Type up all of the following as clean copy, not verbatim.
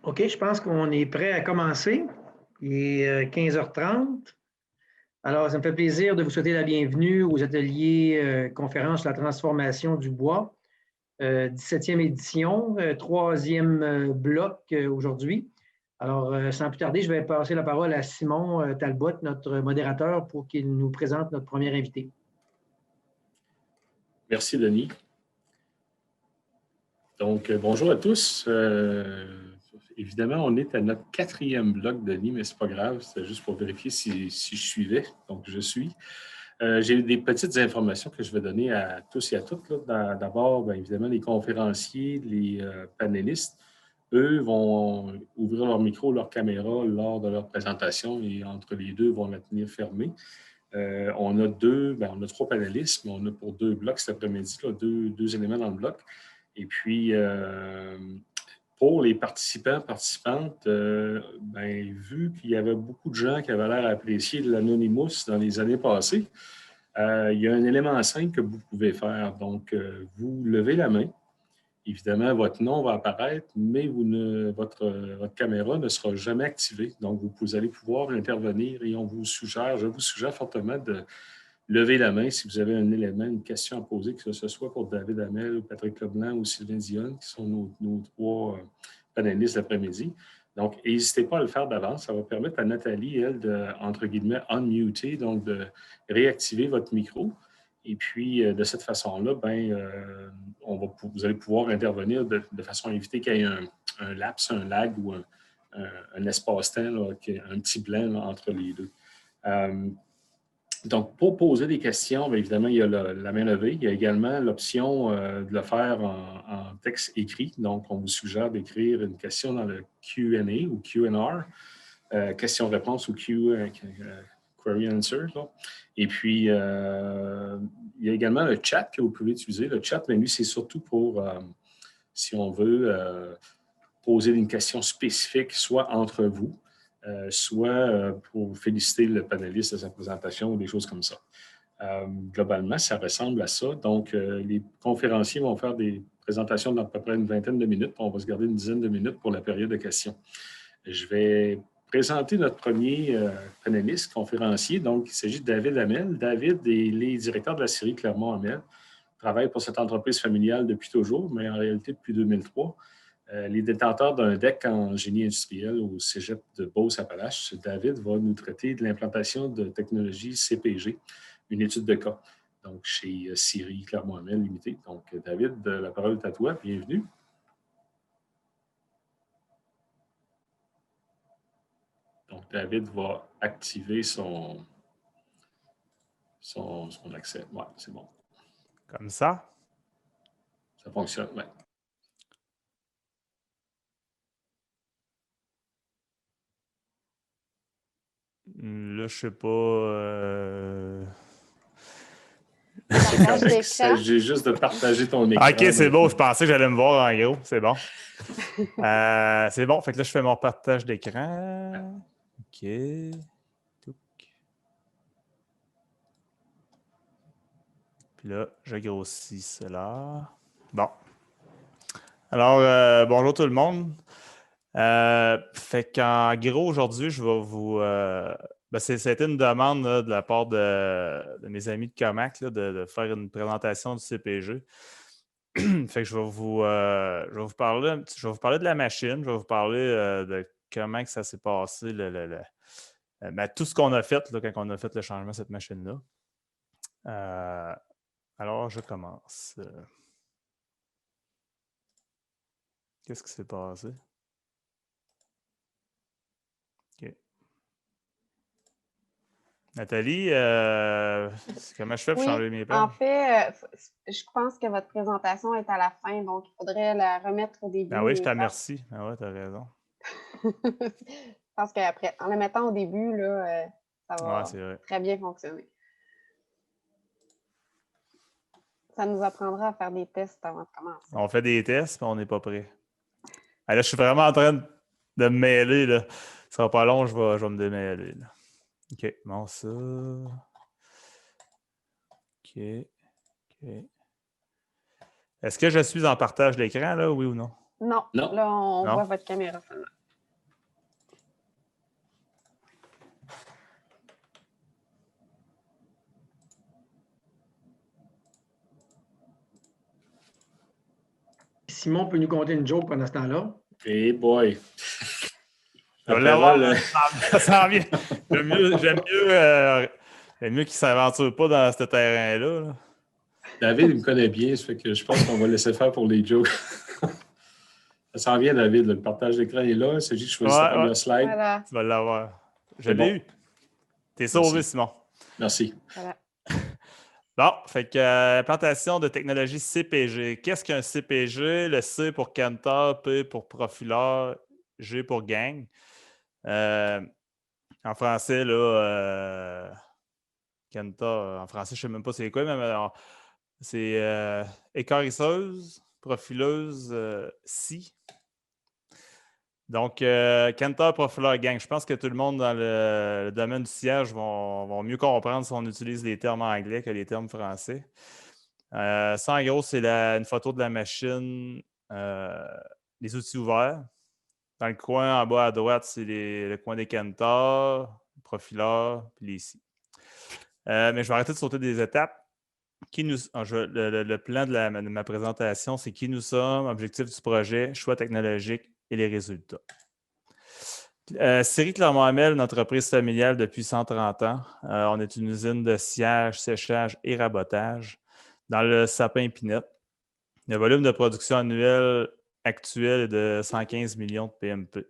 OK, je pense qu'on est prêt à commencer. Il est 15h30. Alors, ça me fait plaisir de vous souhaiter la bienvenue aux ateliers conférences sur la transformation du bois, 17e édition, troisième bloc aujourd'hui. Alors, sans plus tarder, je vais passer la parole à Simon Talbot, notre modérateur, pour qu'il nous présente notre premier invité. Merci, Denis. Donc, bonjour à tous. Évidemment, on est à notre 4e bloc, Denis, mais ce n'est pas grave. C'est juste pour vérifier si je suivais. Donc, je suis. J'ai des petites informations que je vais donner à tous et à toutes. D'abord, bien évidemment, les conférenciers, les panélistes, eux vont ouvrir leur micro, leur caméra lors de leur présentation et entre les deux, vont la tenir fermée. On a trois panélistes, mais on a pour 2 blocs cet après-midi, deux éléments dans le bloc. Et puis, pour les participantes, vu qu'il y avait beaucoup de gens qui avaient l'air à apprécier l'Anonymous dans les années passées, il y a un élément simple que vous pouvez faire. Donc, vous levez la main. Évidemment, votre nom va apparaître, mais votre caméra ne sera jamais activée. Donc, vous allez pouvoir intervenir et je vous suggère fortement de lever la main si vous avez un élément, une question à poser, que ce soit pour David Hamel, Patrick Leblanc ou Sylvain Dionne, qui sont nos 3 panélistes l'après-midi. Donc, n'hésitez pas à le faire d'avance. Ça va permettre à Nathalie, elle, de, entre guillemets, unmuter, donc de réactiver votre micro. Et puis, de cette façon-là, vous allez pouvoir intervenir de façon à éviter qu'il y ait un laps, un lag ou un espace-temps, un petit blanc là, entre les deux. Donc, pour poser des questions, bien évidemment, il y a la main levée. Il y a également l'option de le faire en texte écrit. Donc, on vous suggère d'écrire une question dans le Q&A ou Q&R, question-réponse ou query answer. Là. Et puis, il y a également le chat que vous pouvez utiliser. Le chat, bien, lui, c'est surtout pour, si on veut, poser une question spécifique, soit entre vous, soit pour féliciter le panéliste de sa présentation ou des choses comme ça. Globalement, ça ressemble à ça. Donc, les conférenciers vont faire des présentations d'à peu près une vingtaine de minutes. On va se garder une dizaine de minutes pour la période de questions. Je vais présenter notre premier panéliste conférencier. Donc, il s'agit de David Hamel. David est le directeur de la scierie Clermont-Hamel. Il travaille pour cette entreprise familiale depuis toujours, mais en réalité depuis 2003. Les détenteurs d'un DEC en génie industriel au cégep de Beauce-Appalaches, David va nous traiter de l'implantation de technologies CPG, une étude de cas, donc chez Scierie Clermont-Hamel Limited. Donc, David, la parole est à toi. Bienvenue. Donc, David va activer son accès. Oui, c'est bon. Comme ça? Ça fonctionne, oui. Là, je sais pas. C'est correct. Il s'agit juste de partager ton écran. OK, c'est beau. Je pensais que j'allais me voir en gros. C'est bon. C'est bon. Fait que là, je fais mon partage d'écran. OK. Puis là, je grossis cela. Bon. Alors, bonjour tout le monde. Fait qu'en gros, aujourd'hui, je vais vous... c'était une demande là, de la part de mes amis de Comac là, de faire une présentation du CPG. Fait que je vais vous parler de la machine, je vais vous parler de comment que ça s'est passé, tout ce qu'on a fait là, quand on a fait le changement de cette machine-là. Alors, je commence. Qu'est-ce qui s'est passé? OK. Nathalie, comment je fais pour changer mes pages? En fait, je pense que votre présentation est à la fin, donc il faudrait la remettre au début. Ah oui, je te remercie. Ah oui, tu as raison. Je pense qu'après, en la mettant au début, là, ça va très bien fonctionner. Ça nous apprendra à faire des tests avant de commencer. On fait des tests, mais on n'est pas prêt. Ah, là, je suis vraiment en train de me mêler. Là. Ça sera pas long, je vais me démêler. Là. OK, bon, ça. OK. Est-ce que je suis en partage d'écran, là, oui ou non? Non. Non. Là, on Non. voit votre caméra seulement. Simon peut nous conter une joke pendant ce temps-là. Hey boy! Je vais Après l'avoir, là, ça s'en vient. J'aime mieux qu'il ne s'aventure pas dans ce terrain-là. Là. David, il me connaît bien, ça fait que je pense qu'on va laisser faire pour les jokes. Ça s'en vient, David. Le partage d'écran est là. Il s'agit de choisir ta première slide. Voilà. Tu vas l'avoir. Je C'est l'ai bon. eu. T'es sauvé, Merci. Simon. Merci. Voilà. Bon, fait que implantation de technologie CPG. Qu'est-ce qu'un CPG? Le C pour Cantor, P pour profileur, G pour gang. En français, là, Cantor, en français, je ne sais même pas c'est quoi, mais alors, c'est écarisseuse, profileuse, si. Donc, Cantor, profileur, gang. Je pense que tout le monde dans le domaine du siège vont mieux comprendre si on utilise les termes anglais que les termes français. Ça, en gros, c'est une photo de la machine, les outils ouverts. Dans le coin en bas à droite, c'est le coin des cantors, le profileur, puis les scies. Mais je vais arrêter de sauter des étapes. Le plan de ma présentation, c'est qui nous sommes, objectif du projet, choix technologique et les résultats. Sciery Clermont-Hamel, une entreprise familiale depuis 130 ans. On est une usine de sciage, séchage et rabotage dans le sapin-pinette. Le volume de production annuel actuel est de 115 millions de PMP.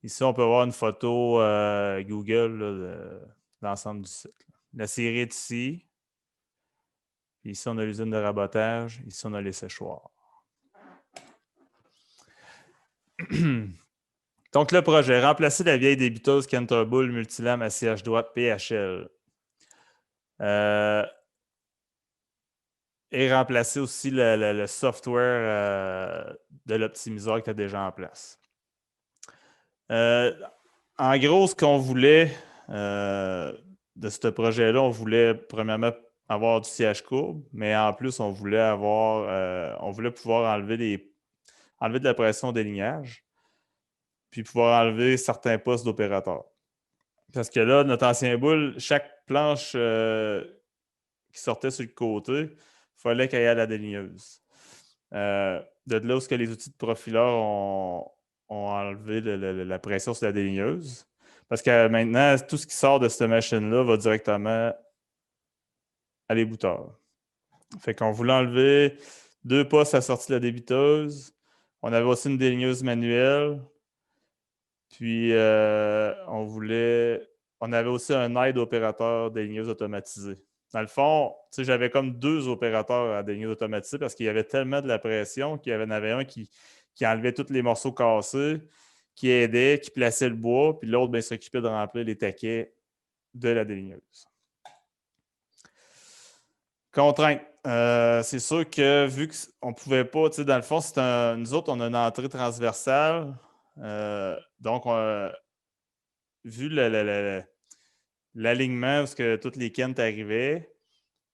Ici, on peut voir une photo Google là, de l'ensemble du site. La série est ici. Ici, on a l'usine de rabotage. Ici, on a les séchoirs. Donc, le projet, remplacer la vieille débiteuse Cantor-Bull multilame à siège droit PHL. Et remplacer aussi le software de l'optimiseur qui est déjà en place. En gros, ce qu'on voulait de ce projet-là, on voulait premièrement avoir du siège courbe, mais en plus, on voulait pouvoir enlever de la pression d'élignage, puis pouvoir enlever certains postes d'opérateurs. Parce que là, notre ancien boule, chaque planche qui sortait sur le côté, il fallait qu'elle aille à la déligneuse. De là où les outils de profileur ont enlevé la pression sur la déligneuse. Parce que maintenant, tout ce qui sort de cette machine-là va directement à l'éboutteur. Fait qu'on voulait enlever 2 postes à la sortie de la débiteuse. On avait aussi une déligneuse manuelle. Puis, on avait aussi un aide opérateur déligneuse automatisée. Dans le fond, j'avais comme 2 opérateurs à déligneuse automatisée parce qu'il y avait tellement de la pression qu'il y en avait un qui enlevait tous les morceaux cassés, qui aidait, qui plaçait le bois, puis l'autre s'occupait de remplir les taquets de la déligneuse. Contrainte. C'est sûr que vu qu'on ne pouvait pas, dans le fond, nous autres, on a une entrée transversale. Donc, vu l'alignement où toutes les kents arrivaient,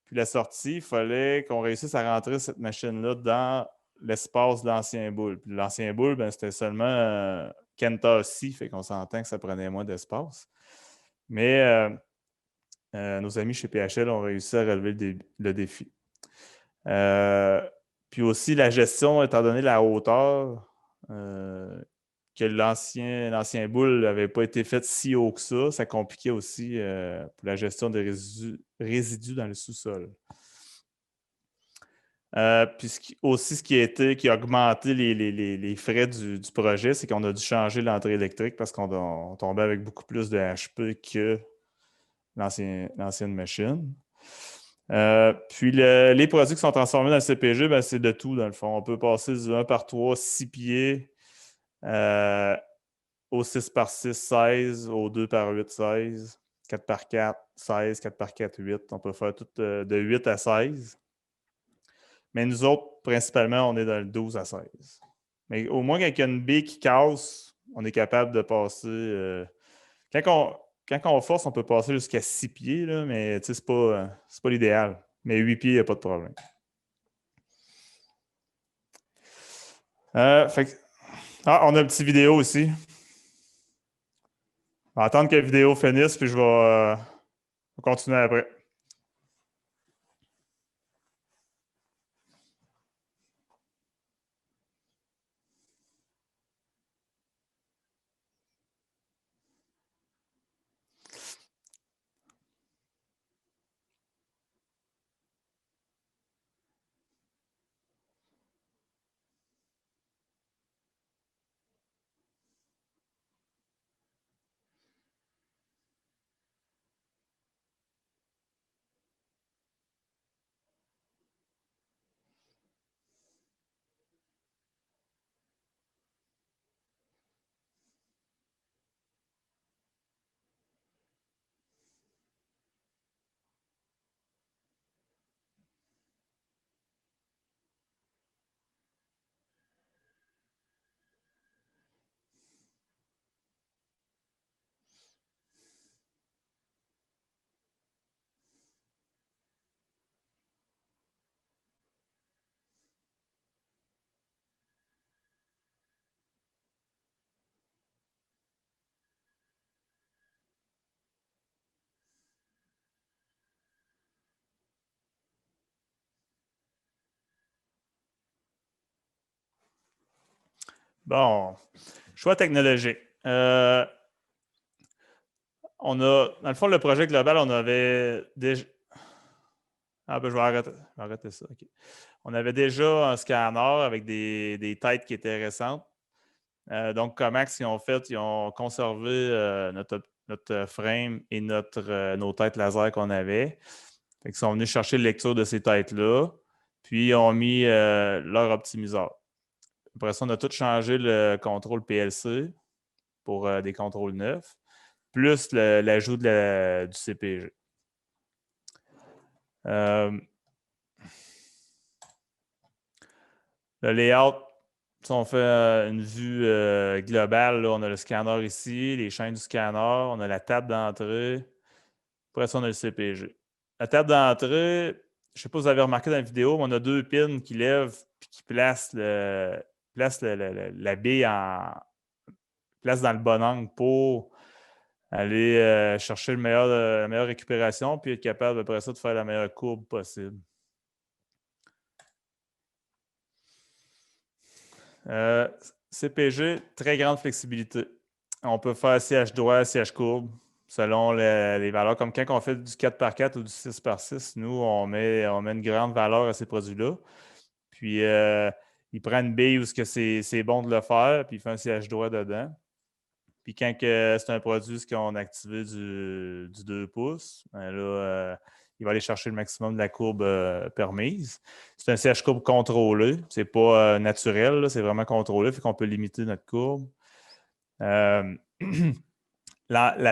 puis la sortie, il fallait qu'on réussisse à rentrer cette machine-là dans l'espace de l'ancien boule. Puis l'ancien boule, c'était seulement Kenta aussi, fait qu'on s'entend que ça prenait moins d'espace. Mais nos amis chez PHL ont réussi à relever le défi. Puis aussi, la gestion, étant donné la hauteur, que l'ancien boule n'avait pas été fait si haut que ça compliquait aussi pour la gestion des résidus dans le sous-sol. Puis aussi, ce qui a augmenté les frais du projet, c'est qu'on a dû changer l'entrée électrique parce qu'on tombait avec beaucoup plus de HP que l'ancienne machine. Puis les produits qui sont transformés dans le CPG, c'est de tout dans le fond. On peut passer du 1x3, 6 pieds, au 6x6, 16, au 2x8, 16, 4x4, 16, 4x4, 8. On peut faire tout de 8 à 16. Mais nous autres, principalement, on est dans le 12 à 16. Mais au moins, quand il y a une bille qui casse, on est capable de passer... Quand on force, on peut passer jusqu'à 6 pieds, là, mais c'est pas l'idéal. Mais 8 pieds, il n'y a pas de problème. On a une petite vidéo aussi. On va attendre que la vidéo finisse, puis je vais continuer après. Bon, choix technologique. On a, dans le fond, le projet global, on avait déjà. Je vais arrêter ça. Okay. On avait déjà un scanner avec des têtes qui étaient récentes. Donc, Comax, ce qu'ils ont fait, ils ont conservé notre frame et nos têtes laser qu'on avait. Ils sont venus chercher la lecture de ces têtes-là, puis ils ont mis leur optimiseur. Après ça, on a tout changé le contrôle PLC pour des contrôles neufs, plus l'ajout du CPG. Le layout, si on fait une vue globale, là, on a le scanner ici, les chaînes du scanner, on a la table d'entrée. Après ça, on a le CPG. La table d'entrée, je ne sais pas si vous avez remarqué dans la vidéo, mais on a 2 pins qui lèvent et qui placent la bille place dans le bon angle pour aller chercher la meilleure récupération puis être capable après ça de faire la meilleure courbe possible. CPG, très grande flexibilité. On peut faire siège droit, siège courbe, selon les valeurs. Comme quand on fait du 4x4 ou du 6x6, nous, on met une grande valeur à ces produits-là. Puis, il prend une bille où c'est bon de le faire, puis il fait un siège droit dedans. Puis, quand c'est un produit qu'on a activé du 2 pouces, ben là, il va aller chercher le maximum de la courbe permise. C'est un siège courbe contrôlé. C'est pas naturel, c'est vraiment contrôlé, fait qu'on peut limiter notre courbe. La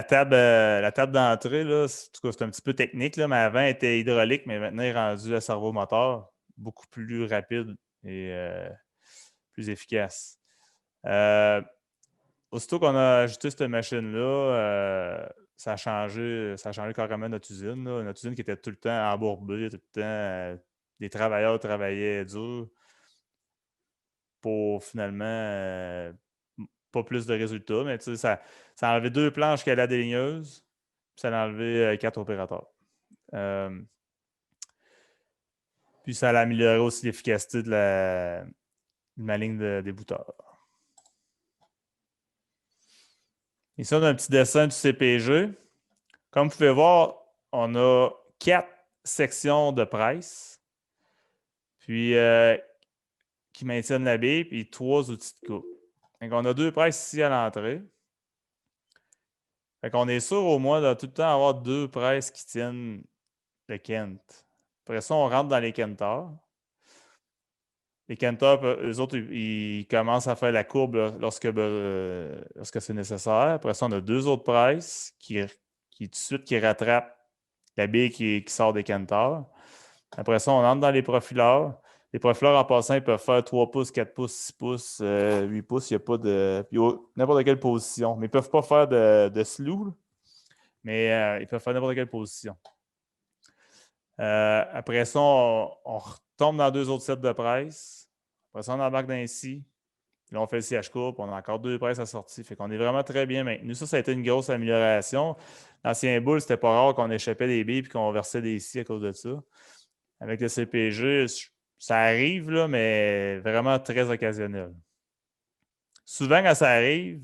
table d'entrée, là, c'est un petit peu technique, là, mais avant, elle était hydraulique, mais maintenant, elle est rendue à servomoteur, beaucoup plus rapide et plus efficace. Aussitôt qu'on a ajouté cette machine-là, ça a changé carrément notre usine. Là. Notre usine qui était tout le temps embourbée, tout le temps, les travailleurs travaillaient dur pour finalement pas plus de résultats. Mais tu sais, ça a enlevé 2 planches qui allaient à la déligneuse, puis ça a enlevé 4 opérateurs. Puis ça a amélioré aussi l'efficacité de ma ligne d'ébouteurs. Ici, on a un petit dessin du CPG. Comme vous pouvez voir, on a 4 sections de presse, puis qui maintiennent la bille, puis 3 outils de coupe. Donc, on a 2 presses ici à l'entrée. Fait qu'on est sûr au moins de tout le temps avoir 2 presses qui tiennent le Kent. Après ça, on rentre dans les Kentors. Les Kentors, eux autres, ils commencent à faire la courbe lorsque c'est nécessaire. Après ça, on a 2 autres presses qui tout de suite qui rattrapent la bille qui sort des Kentors. Après ça, on entre dans les profileurs. Les profileurs, en passant, ils peuvent faire 3 pouces, 4 pouces, 6 pouces, 8 pouces. Il n'y a pas de. Puis n'importe quelle position. Mais ils ne peuvent pas faire de slew, mais ils peuvent faire n'importe quelle position. Après ça, on retombe dans 2 autres sets de presse. Après ça, on embarque dans ici. Là, on fait le siège court, puis on a encore 2 presses assorties. Fait qu'on est vraiment très bien maintenu. Ça a été une grosse amélioration. L'ancien boule, c'était pas rare qu'on échappait des billes et qu'on versait des scies à cause de ça. Avec le CPG, ça arrive, là, mais vraiment très occasionnel. Souvent, quand ça arrive,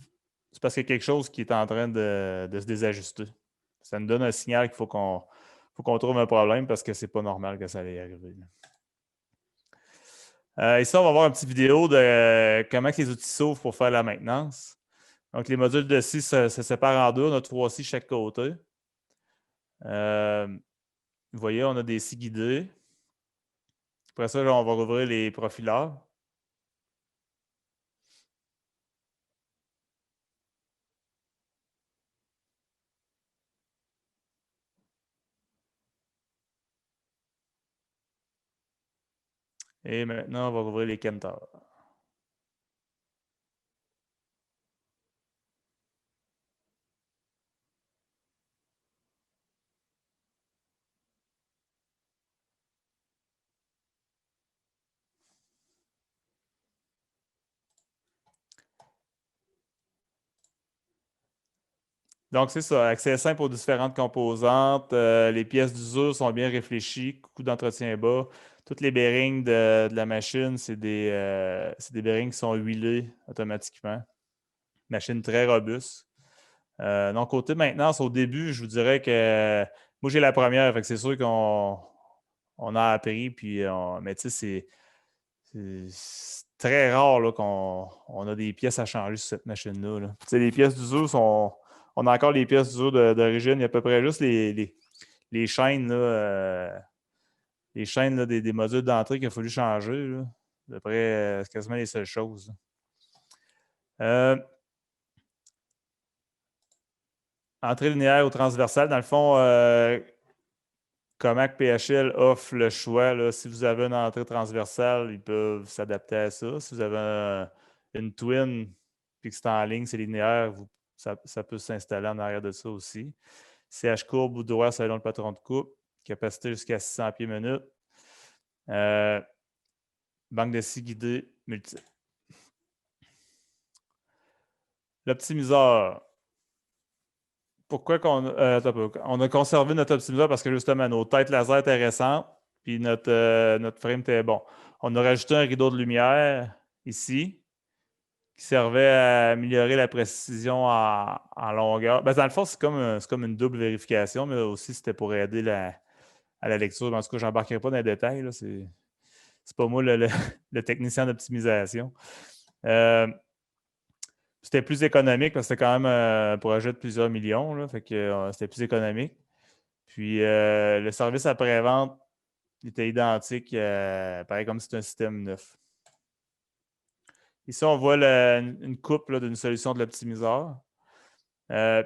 c'est parce qu'il y a quelque chose qui est en train de se désajuster. Ça nous donne un signal qu'il faut qu'on trouve un problème parce que c'est pas normal que ça allait arriver. Ici, on va voir une petite vidéo de comment les outils s'ouvrent pour faire la maintenance. Donc, les modules de scie se séparent en deux. On a 3 scies chaque côté. Vous voyez, on a des scies guidées. Après ça, là, on va rouvrir les profileurs. Et maintenant, on va rouvrir les kenters. Donc, c'est ça. Accès simple aux différentes composantes. Les pièces d'usure sont bien réfléchies. Coût d'entretien bas. Toutes les bearings de la machine, c'est des bearings qui sont huilés automatiquement. Machine très robuste. Donc, côté maintenance, au début, je vous dirais que moi, j'ai la première. Fait que c'est sûr qu'on a appris. Mais tu sais, c'est très rare là, qu'on a des pièces à changer sur cette machine-là. Là. Tu sais, les pièces d'usure sont. On a encore les pièces d'usure d'origine. Il y a à peu près juste les chaînes, là, les chaînes là, des modules d'entrée qu'il a fallu changer. Là. À peu près, c'est quasiment les seules choses. Entrée linéaire ou transversale. Dans le fond, Comac PHL offre le choix. Là, si vous avez une entrée transversale, ils peuvent s'adapter à ça. Si vous avez une twin puis que c'est en ligne, c'est linéaire, ça peut s'installer en arrière de ça aussi. CH courbe ou droit selon le patron de coupe. Capacité jusqu'à 600 pieds minute. Banque de scie guidée multiple. L'optimiseur. Pourquoi on a conservé notre optimiseur? Parce que justement, nos têtes laser étaient récentes, puis notre frame était bon. On a rajouté un rideau de lumière ici, qui servait à améliorer la précision en longueur. Ben, dans le fond, c'est comme une double vérification, mais aussi c'était pour aider à la lecture. En tout cas, je n'embarquerai pas dans les détails. C'est pas moi le technicien d'optimisation. C'était plus économique parce que c'était quand même un projet de plusieurs millions. Là, fait que c'était plus économique. Puis le service après-vente était identique, pareil comme si c'était un système neuf. Ici, on voit une coupe d'une solution de l'optimiseur.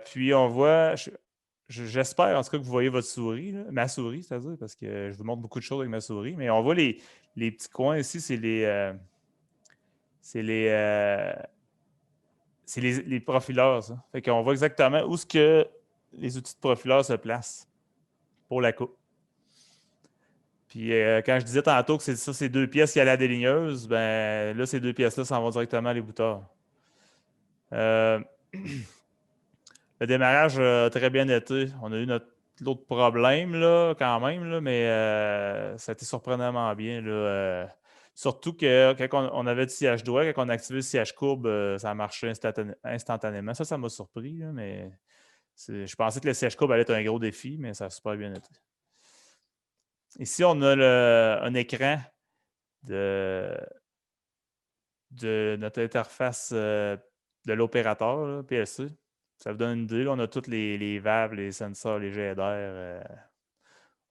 Puis on voit, j'espère en tout cas que vous voyez votre souris, là, ma souris, c'est-à-dire, parce que je vous montre beaucoup de choses avec ma souris, mais on voit les petits coins ici, c'est les profileurs, ça. Fait qu'on voit exactement où est-ce que les outils de profileur se placent pour la coupe. Puis quand je disais tantôt que c'est ça, ces 2 pièces qui allaient à la déligneuse, ben là, ces 2 pièces-là s'en vont directement à l'ébouteur. Le démarrage a très bien été. On a eu l'autre problème, là, quand même, là, mais ça a été surprenamment bien. Là, surtout que quand on avait du sillage droit, quand on a activé le sillage courbe, ça a marché instantanément. Ça m'a surpris, là, mais je pensais que le sillage courbe allait être un gros défi, mais ça a super bien été. Ici, on a un écran de notre interface de l'opérateur, PLC. Ça vous donne une idée. Là, on a tous les valves, les sensors, les jets d'air.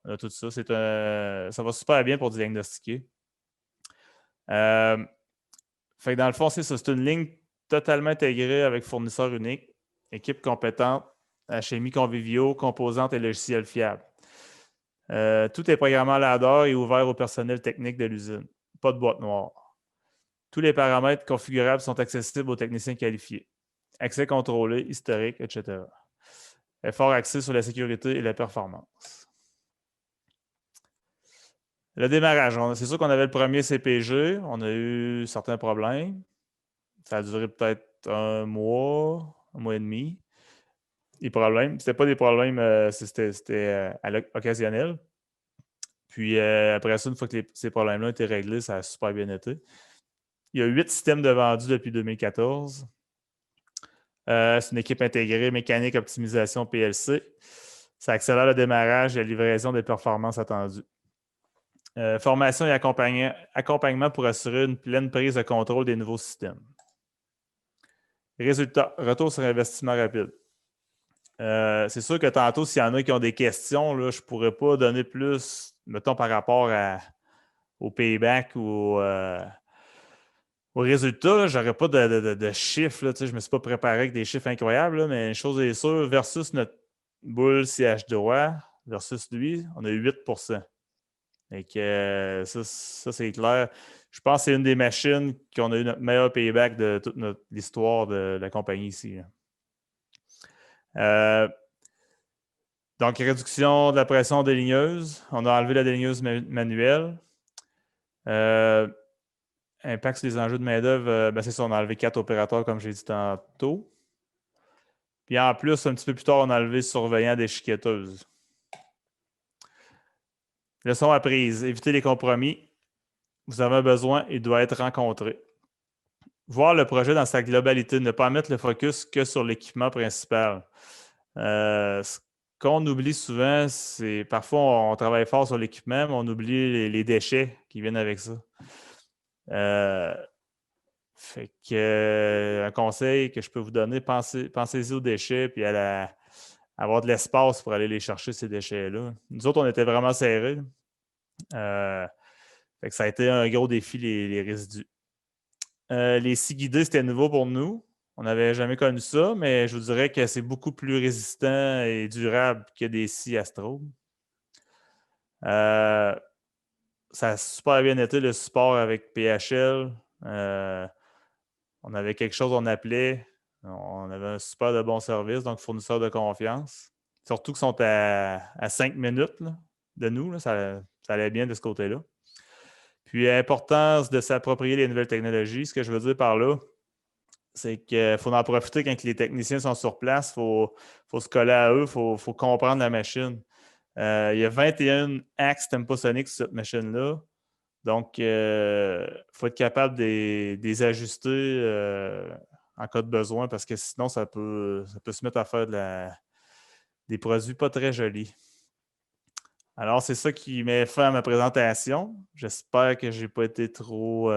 On a tout ça. Ça va super bien pour diagnostiquer. Fait que dans le fond, c'est ça. C'est une ligne totalement intégrée avec fournisseur unique, équipe compétente, HMI conviviaux, composantes et logiciels fiables. Tout est programmé à ladder et ouvert au personnel technique de l'usine. Pas de boîte noire. Tous les paramètres configurables sont accessibles aux techniciens qualifiés. Accès contrôlé, historique, etc. Fort axé sur la sécurité et la performance. Le démarrage. C'est sûr qu'on avait le premier CPG. On a eu certains problèmes. Ça a duré peut-être un mois et demi. Les problèmes, c'était pas des problèmes, c'était occasionnel. Puis après ça, une fois que ces problèmes-là ont été réglés, ça a super bien été. Il y a 8 systèmes de vendus depuis 2014. C'est une équipe intégrée mécanique optimisation PLC. Ça accélère le démarrage et la livraison des performances attendues. Formation et accompagnement pour assurer une pleine prise de contrôle des nouveaux systèmes. Résultat, retour sur investissement rapide. C'est sûr que tantôt, s'il y en a qui ont des questions, là, je ne pourrais pas donner plus, mettons, par rapport au payback ou au résultat. Je n'aurais pas de chiffres. Là, je ne me suis pas préparé avec des chiffres incroyables, là, mais une chose est sûre, versus notre boule CH droit, versus lui, on a eu 8 %. Et que ça, c'est clair. Je pense que c'est une des machines qu'on a eu notre meilleur payback de toute l'histoire de la compagnie ici. Donc, réduction de la pression déligneuse. On a enlevé la déligneuse manuelle. Impact sur les enjeux de main-d'œuvre, c'est ça, on a enlevé 4 opérateurs, comme j'ai dit tantôt. Puis en plus, un petit peu plus tard, on a enlevé surveillant d'échiquetteuse. Leçon apprise. Évitez les compromis. Vous avez un besoin, il doit être rencontré. Voir le projet dans sa globalité, ne pas mettre le focus que sur l'équipement principal. Ce qu'on oublie souvent, c'est parfois on travaille fort sur l'équipement, mais on oublie les déchets qui viennent avec ça. Fait que un conseil que je peux vous donner, pensez-y aux déchets puis avoir de l'espace pour aller les chercher, ces déchets-là. Nous autres, on était vraiment serrés. Fait que ça a été un gros défi, les résidus. Les scies guidés, c'était nouveau pour nous. On n'avait jamais connu ça, mais je vous dirais que c'est beaucoup plus résistant et durable que des scies Astro. Ça a super bien été le support avec PHL. On avait quelque chose qu'on appelait. On avait un super de bon service, donc fournisseur de confiance. Surtout qu'ils sont à 5 minutes là, de nous. Là, ça allait bien de ce côté-là. Puis, l'importance de s'approprier les nouvelles technologies. Ce que je veux dire par là, c'est qu'il faut en profiter quand les techniciens sont sur place. Il faut se coller à eux, il faut comprendre la machine. Il y a 21 axes Temposonic sur cette machine-là. Donc, il faut être capable de les ajuster en cas de besoin parce que sinon, ça peut se mettre à faire des produits pas très jolis. Alors, c'est ça qui m'a fait à ma présentation. J'espère que je n'ai pas été trop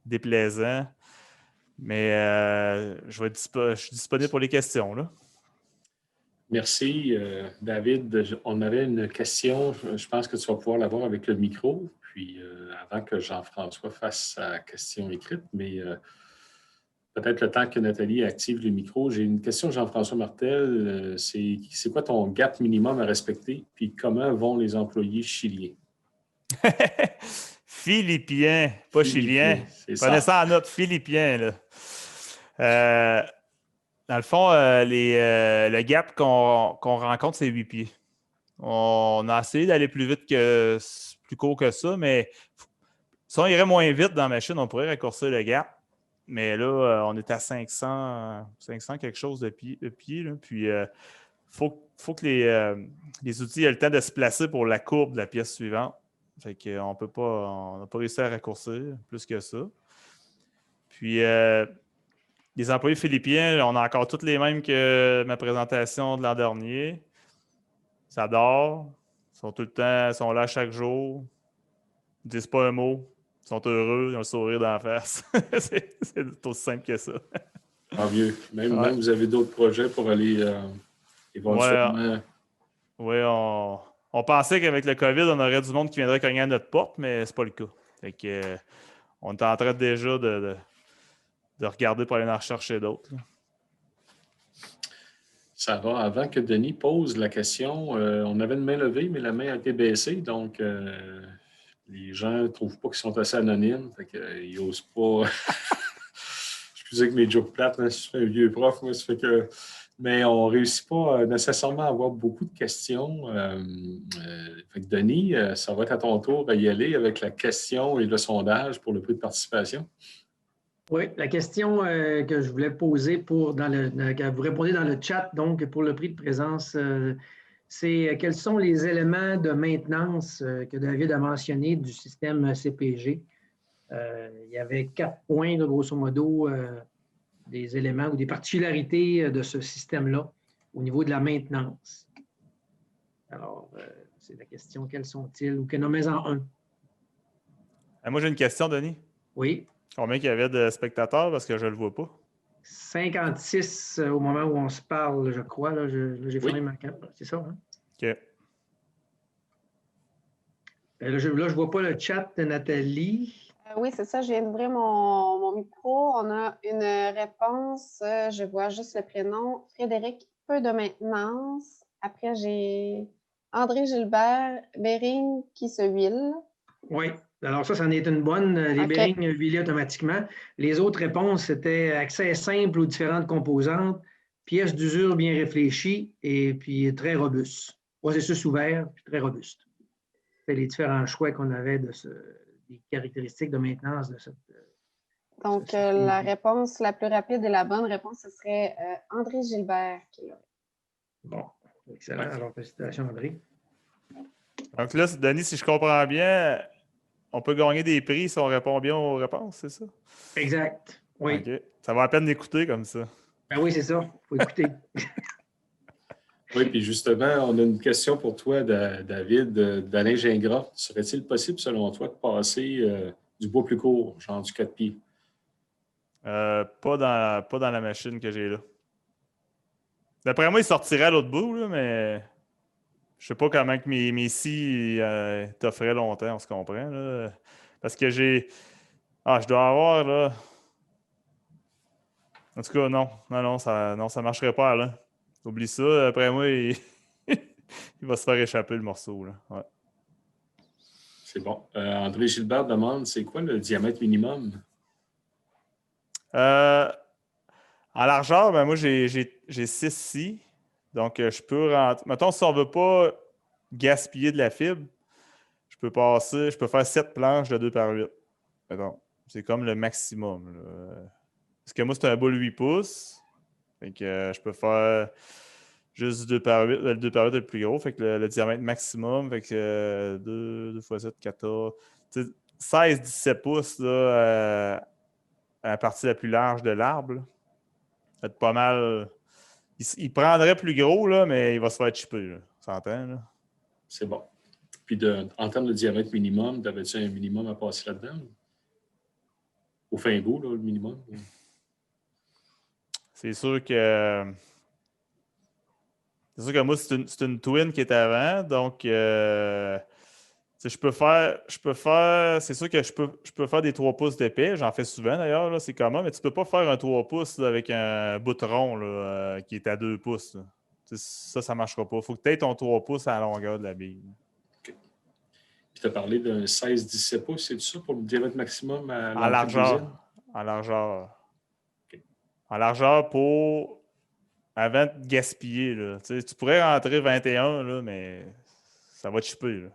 déplaisant, mais je suis disponible pour les questions. Là. Merci, David. On avait une question. Je pense que tu vas pouvoir l'avoir avec le micro. Puis, avant que Jean-François fasse sa question écrite, mais peut-être le temps que Nathalie active le micro. J'ai une question de Jean-François Martel. C'est quoi ton gap minimum à respecter? Puis, comment vont les employés chiliens? Philippien, pas chilien. Prenez ça en note, Philippien. Là. Dans le fond, le gap qu'on rencontre, c'est 8 pieds. On a essayé d'aller plus court que ça, mais si on irait moins vite dans la machine, on pourrait raccourcir le gap. Mais là, on est à 500 quelque chose de pieds. Là. Puis, il faut que les outils aient le temps de se placer pour la courbe de la pièce suivante. Fait qu'on n'a pas réussi à raccourcir plus que ça. Puis, les employés philippiens, on a encore tous les mêmes que ma présentation de l'an dernier. Ça dort. Ils sont tout le temps, ils sont là chaque jour. Ils ne disent pas un mot. Ils sont heureux, ils ont le sourire d'en face. c'est aussi simple que ça. Tant mieux. Même vous avez d'autres projets pour aller éventuellement. Oui, on pensait qu'avec le COVID, on aurait du monde qui viendrait cogner à notre porte, mais c'est pas le cas. Fait que, on est en train déjà de regarder pour aller en rechercher d'autres. Ça va. Avant que Denis pose la question, on avait une main levée, mais la main a été baissée. Donc, les gens ne trouvent pas qu'ils sont assez anonymes. Fait qu'ils n'osent pas. Excusez que mes jokes plates, je suis un vieux prof. Moi, ça fait que. Mais on ne réussit pas nécessairement à avoir beaucoup de questions. Fait que Denis, ça va être à ton tour à y aller avec la question et le sondage pour le prix de participation. Oui, la question que je voulais poser que vous répondez dans le chat, donc pour le prix de présence, c'est quels sont les éléments de maintenance que David a mentionnés du système CPG? Il y avait 4 points, là, grosso modo, des éléments ou des particularités de ce système-là au niveau de la maintenance. Alors, c'est la question, quels sont-ils? Ou que nommez-en un. Moi, j'ai une question, Denis. Oui. Combien il y avait de spectateurs parce que je ne le vois pas? 56 au moment où on se parle, je crois. Là, j'ai fermé ma caméra. C'est ça, hein? OK. Là, je ne vois pas le chat de Nathalie. Oui, c'est ça. Je viens d'ouvrir mon micro. On a une réponse. Je vois juste le prénom. Frédéric, peu de maintenance. Après, j'ai André Gilbert, Bering qui se huile. Oui. Alors ça en est une bonne. Les bearings huilés automatiquement. Les autres réponses, c'était accès simple aux différentes composantes, pièces d'usure bien réfléchies et puis très robuste. Processus ouvert, puis très robuste. C'est les différents choix qu'on avait des caractéristiques de maintenance de cette. Donc, la réponse la plus rapide et la bonne réponse, ce serait André Gilbert qui l'aurait. Bon, excellent. Alors, félicitations, André. Donc là, Denis, si je comprends bien, on peut gagner des prix si on répond bien aux réponses, c'est ça? Exact. Oui. OK. Ça va à peine d'écouter comme ça. Ben oui, c'est ça. Il faut écouter. Oui, puis justement, on a une question pour toi, David, d'Alain Gingras. Serait-il possible, selon toi, de passer du bois plus court, genre du 4 pieds? Pas dans la machine que j'ai là. D'après moi, il sortirait à l'autre bout, là, mais je sais pas comment que mes scies t'offraient longtemps, on se comprend. Là. Parce que j'ai... je dois avoir, là... En tout cas, non, ça marcherait pas, là. Oublie ça, après moi, il va se faire échapper le morceau, là. Ouais. C'est bon. André Gilbert demande, c'est quoi le diamètre minimum? En largeur, ben moi, j'ai 6 scies. Donc, je peux rentrer... Mettons, si on veut pas gaspiller de la fibre, je peux faire 7 planches de 2 par 8. Mettons. C'est comme le maximum, là. Parce que moi, c'est un boule 8 pouces. Fait que je peux faire juste 2 par 8. Le 2 par 8 est le plus gros. Fait que le diamètre maximum, fait que 2 x 7, 14. 16, 17 pouces là, à la partie la plus large de l'arbre. Ça va être pas mal. Il prendrait plus gros, là, mais il va se faire chipper. Là. S'entend, là? C'est bon. Puis en termes de diamètre minimum, t'avais-tu un minimum à passer là-dedans? Au fin bout, là, le minimum? C'est sûr que moi, c'est une twin qui est avant, donc je peux faire. C'est sûr que je peux faire des 3 pouces d'épais. J'en fais souvent d'ailleurs, là, c'est commun, mais tu peux pas faire un 3 pouces là, avec un bout rond là, qui est à 2 pouces. Là. Ça ne marchera pas. Il faut que tu aies ton 3 pouces à la longueur de la bille. OK. Puis tu as parlé d'un 16-17 pouces, c'est ça pour le diamètre maximum à En largeur. En largeur. Okay. En largeur pour. Avant de gaspiller. Là. Tu pourrais rentrer 21, là, mais ça va te chipper. Là.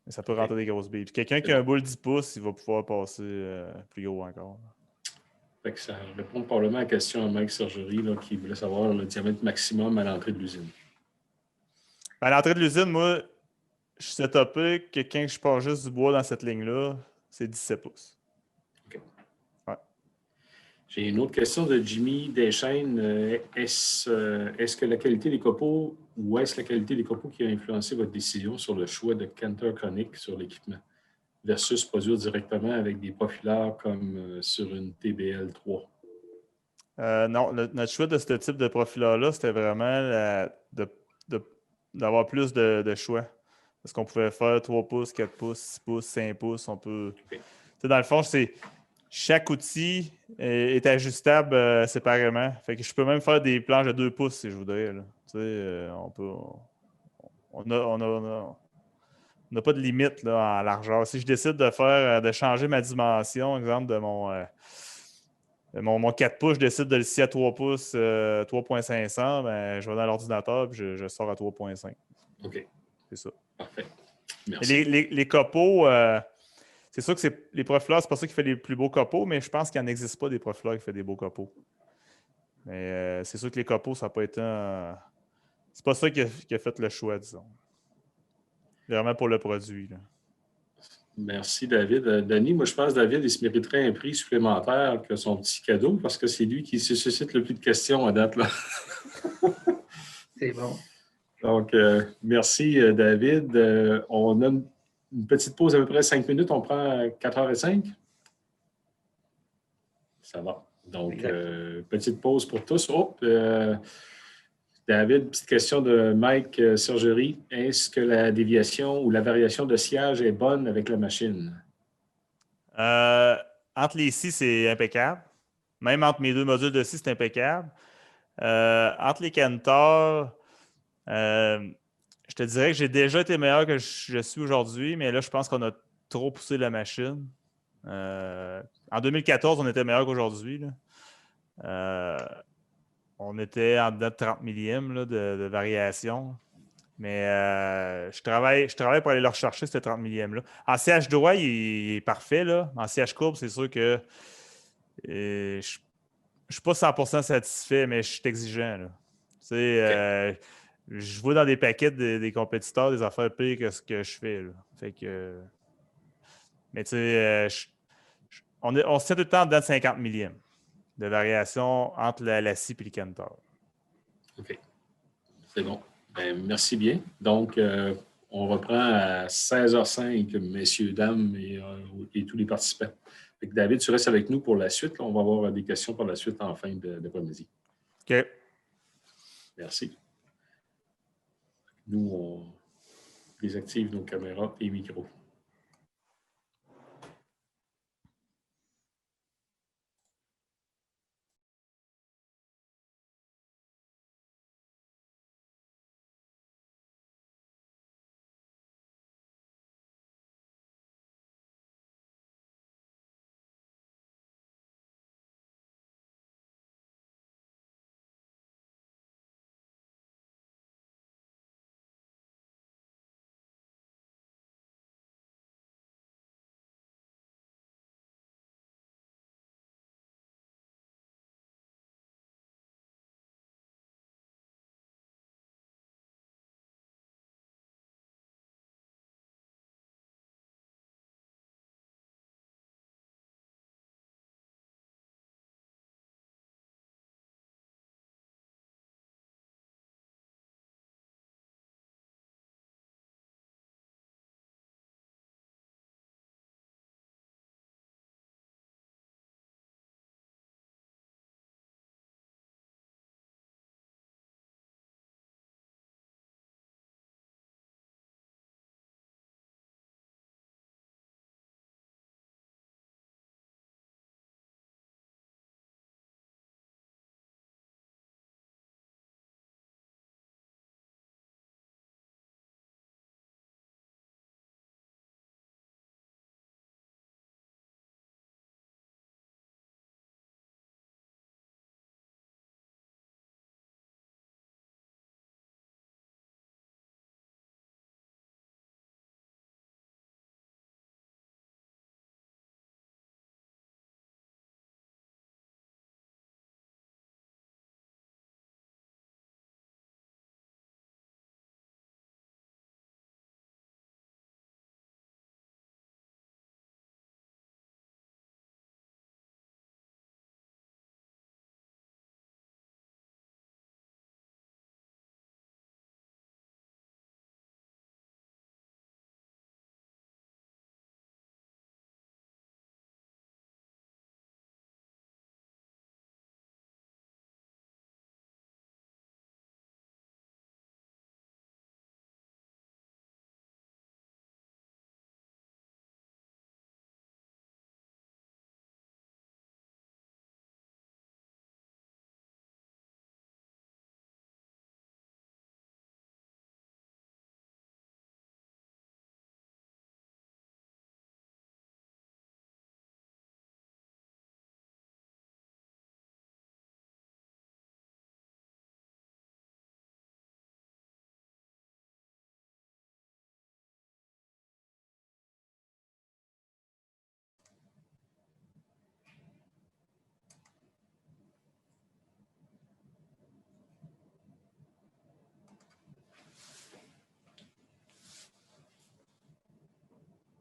Mais ça peut rentrer des grosses billes. Puis quelqu'un qui a un boule 10 pouces, il va pouvoir passer plus gros encore. Fait que ça répond probablement à la question à Mike Sergerie là, qui voulait savoir le diamètre maximum à l'entrée de l'usine. À l'entrée de l'usine, moi, je suis setupé que quand je pars juste du bois dans cette ligne-là, c'est 17 pouces. OK. Ouais. J'ai une autre question de Jimmy Deschaines. Est-ce que la qualité des copeaux ou est-ce la qualité des copeaux qui a influencé votre décision sur le choix de Cantor Conic sur l'équipement versus produire directement avec des profileurs comme sur une TBL 3? Non, notre choix de ce type de profileur-là, c'était vraiment d'avoir plus de choix. Parce qu'on pouvait faire 3 pouces, 4 pouces, 6 pouces, 5 pouces. On peut. Okay. Dans le fond, chaque outil est ajustable séparément. Fait que je peux même faire des planches de 2 pouces si je voudrais. Là. On n'a pas de limite là, en largeur. Si je décide de changer ma dimension, exemple de mon 4 pouces, je décide de le scier à 3 pouces, 3.500, ben, je vais dans l'ordinateur et je sors à 3.5. OK. C'est ça. Parfait. Merci. Les copeaux, C'est sûr que les profileurs, c'est pas ça qui fait les plus beaux copeaux, mais je pense qu'il n'en existe pas des profileurs qui font des beaux copeaux. Mais c'est sûr que les copeaux, ça n'a pas été un... C'est pas ça qui a fait le choix, disons. Vraiment pour le produit. Là. Merci, David. Denis, moi, je pense que David, il se mériterait un prix supplémentaire que son petit cadeau parce que c'est lui qui se suscite le plus de questions à date. Là. C'est bon. Donc, merci, David. On a une petite pause à peu près 5 minutes. On prend 4h05. Ça va. Donc, petite pause pour tous. David, petite question de Mike Sergerie. Est-ce que la déviation ou la variation de sillage est bonne avec la machine? Entre les scies, c'est impeccable. Même entre mes 2 modules de scie, c'est impeccable. Entre les cantors, je te dirais que j'ai déjà été meilleur que je suis aujourd'hui, mais là, je pense qu'on a trop poussé la machine. En 2014, on était meilleur qu'aujourd'hui. On était en dedans de 30 millièmes là, de variation. Mais je travaille pour aller le rechercher, ce 30 millième-là. En CH droit, il est parfait. Là. En CH courbe, c'est sûr que je ne suis pas 100% satisfait, mais je suis exigeant. Là. Je vois dans des paquets des compétiteurs des affaires pires que ce que je fais. Là. Fait que, mais tu sais, on se tient tout le temps en dedans de 50 millièmes de variation entre la scie et le cantor. OK. C'est bon. Ben, merci bien. Donc, on reprend à 16h05, messieurs, dames et tous les participants. Fait que David, tu restes avec nous pour la suite. Là, on va avoir des questions pour la suite en fin d'après-midi. OK. Merci. Nous, on désactive nos caméras et micros.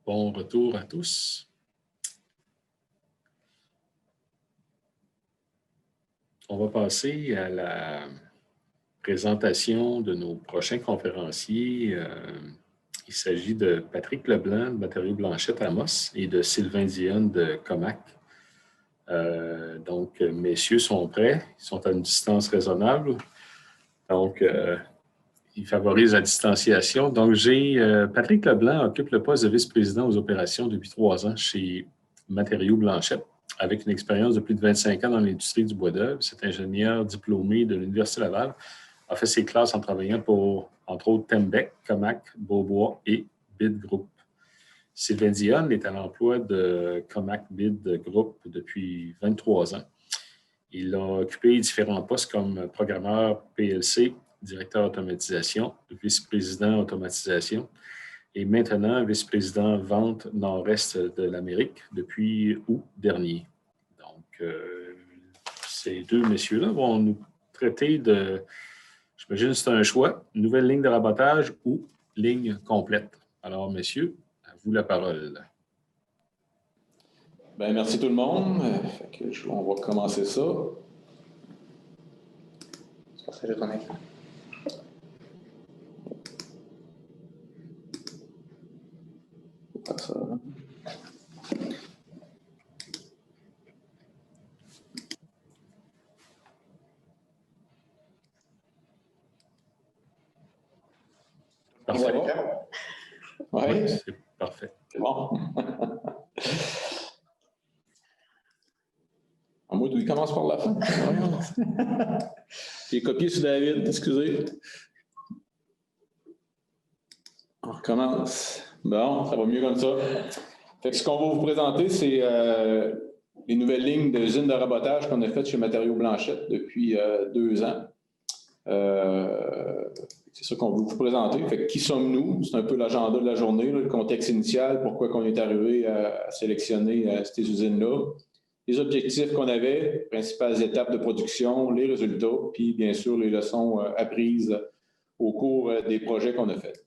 Bon retour à tous. On va passer à la présentation de nos prochains conférenciers. Il s'agit de Patrick Leblanc de Matériaux Blanchette Amos et de Sylvain Dionne de Comac. Donc, messieurs sont prêts. Ils sont à une distance raisonnable. Donc, ils favorisent la distanciation. Donc, Patrick Leblanc occupe le poste de vice-président aux opérations depuis 3 ans chez Matériaux Blanchette, avec une expérience de plus de 25 ans dans l'industrie du bois d'œuvre. Cet ingénieur diplômé de l'Université Laval a fait ses classes en travaillant pour, entre autres, Tembec, Comac, Beaubois et BID Group. Sylvain Dionne est à l'emploi de Comac BID Group depuis 23 ans. Il a occupé différents postes comme programmeur PLC, directeur automatisation, vice-président automatisation et maintenant vice-président vente nord-est de l'Amérique depuis août dernier. Donc, ces deux messieurs-là vont nous traiter de, j'imagine que c'est un choix, nouvelle ligne de rabotage ou ligne complète. Alors, messieurs, à vous la parole. Bien, merci tout le monde. On va commencer ça. Je partager ton écran. Pas ça. Parfait. Oui, c'est parfait. C'est bon. En mode où il commence par la fin. J'ai copié sur David, excusez. On recommence. Bon, ça va mieux comme ça. Fait que ce qu'on va vous présenter, c'est les nouvelles lignes de usines de rabotage qu'on a faites chez Matériaux Blanchette depuis 2 ans. C'est ça qu'on veut vous présenter. Fait que qui sommes-nous? C'est un peu l'agenda de la journée, là, le contexte initial, pourquoi on est arrivé à sélectionner ces usines-là, les objectifs qu'on avait, principales étapes de production, les résultats, puis bien sûr les leçons apprises au cours des projets qu'on a faits.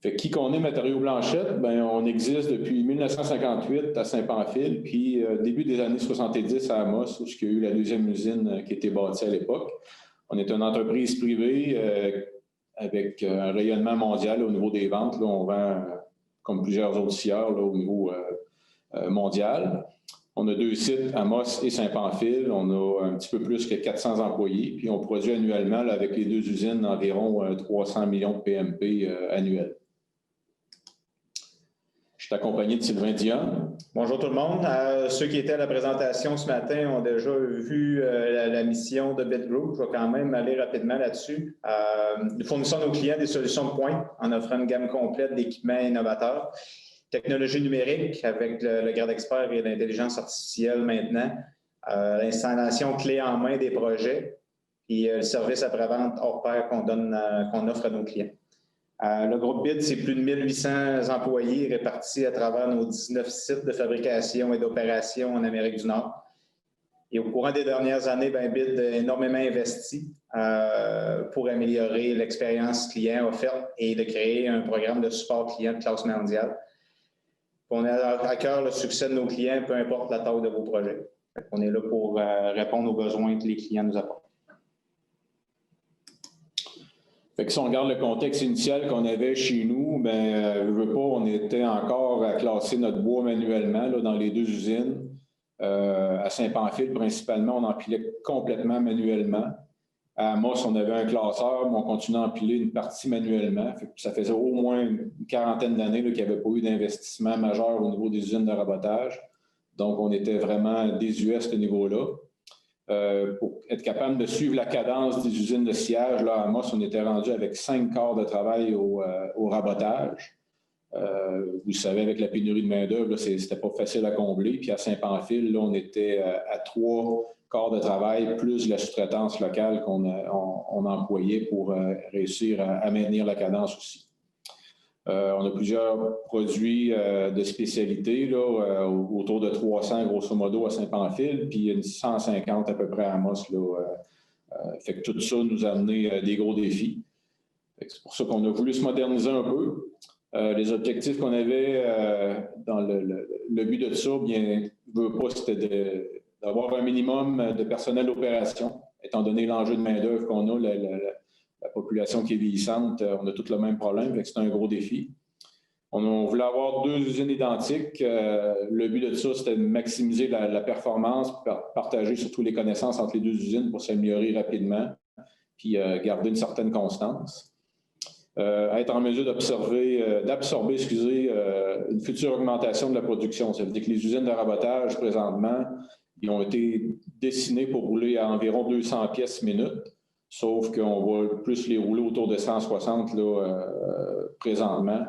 Fait qui qu'on est, Matériaux Blanchette? Bien, on existe depuis 1958 à Saint-Pamphile, puis début des années 70 à Amos, où il y a eu la deuxième usine qui a été bâtie à l'époque. On est une entreprise privée avec un rayonnement mondial au niveau des ventes. Là, on vend, comme plusieurs autres scieurs, là, au niveau mondial. On a 2 sites, Amos et Saint-Pamphile. On a un petit peu plus que 400 employés. Puis on produit annuellement, là, avec les 2 usines, environ 300 millions de PMP annuels. Je suis accompagné de Sylvain Dionne. Bonjour tout le monde. Ceux qui étaient à la présentation ce matin ont déjà vu la mission de BID Group. Je vais quand même aller rapidement là-dessus. Nous fournissons à nos clients des solutions de pointe en offrant une gamme complète d'équipements innovateurs. Technologie numérique avec le Grade Expert et l'intelligence artificielle maintenant. L'installation clé en main des projets et le service après-vente hors pair qu'on offre à nos clients. Le groupe BID, c'est plus de 1800 employés répartis à travers nos 19 sites de fabrication et d'opération en Amérique du Nord. Et au courant des dernières années, BID a énormément investi pour améliorer l'expérience client offerte et de créer un programme de support client de classe mondiale. On a à cœur le succès de nos clients, peu importe la taille de vos projets. On est là pour répondre aux besoins que les clients nous apportent. Fait que si on regarde le contexte initial qu'on avait chez nous, on était encore à classer notre bois manuellement là, dans les 2 usines. À Saint-Pamphile, principalement, on empilait complètement manuellement. À Amos, on avait un classeur, mais on continuait à empiler une partie manuellement. Fait que ça faisait au moins une quarantaine d'années qu'il n'y avait pas eu d'investissement majeur au niveau des usines de rabotage. Donc, on était vraiment désuets à ce niveau-là. Pour être capable de suivre la cadence des usines de sciage, là, à Amos, on était rendu avec 5 quarts de travail au rabotage. Vous savez, avec la pénurie de main-d'œuvre, c'était pas facile à combler. Puis à Saint-Pamphile, là, on était à 3 quarts de travail, plus la sous-traitance locale qu'on employait pour réussir à maintenir la cadence aussi. On a plusieurs produits de spécialité, là, autour de 300 grosso modo à Saint-Pamphile, puis une 150 à peu près à Amos. Fait que tout ça nous a amené des gros défis. C'est pour ça qu'on a voulu se moderniser un peu. Les objectifs qu'on avait dans le but de ça, bien, c'était d'avoir un minimum de personnel d'opération, étant donné l'enjeu de main-d'œuvre qu'on a, la population qui est vieillissante, on a tous le même problème, c'est un gros défi. On voulait avoir 2 usines identiques. Le but de ça, c'était de maximiser la performance, partager surtout les connaissances entre les 2 usines pour s'améliorer rapidement, puis garder une certaine constance. Être en mesure d'absorber une future augmentation de la production. Ça veut dire que les usines de rabotage, présentement, ils ont été dessinées pour rouler à environ 200 pièces minute, sauf qu'on va plus les rouler autour de 160 là, présentement,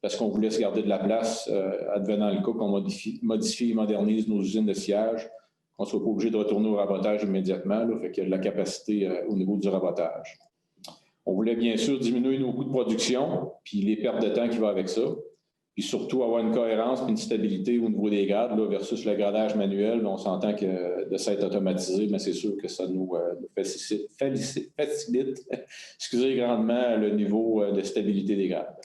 parce qu'on voulait se garder de la place, advenant le cas qu'on modifie et modernise nos usines de sciage, qu'on ne soit pas obligé de retourner au rabotage immédiatement, là, fait qu'il y a de la capacité au niveau du rabotage. On voulait bien sûr diminuer nos coûts de production, puis les pertes de temps qui vont avec ça, puis surtout avoir une cohérence et une stabilité au niveau des grades là, versus le gradage manuel. On s'entend que de s'être automatisé, mais c'est sûr que ça nous facilite grandement le niveau de stabilité des grades.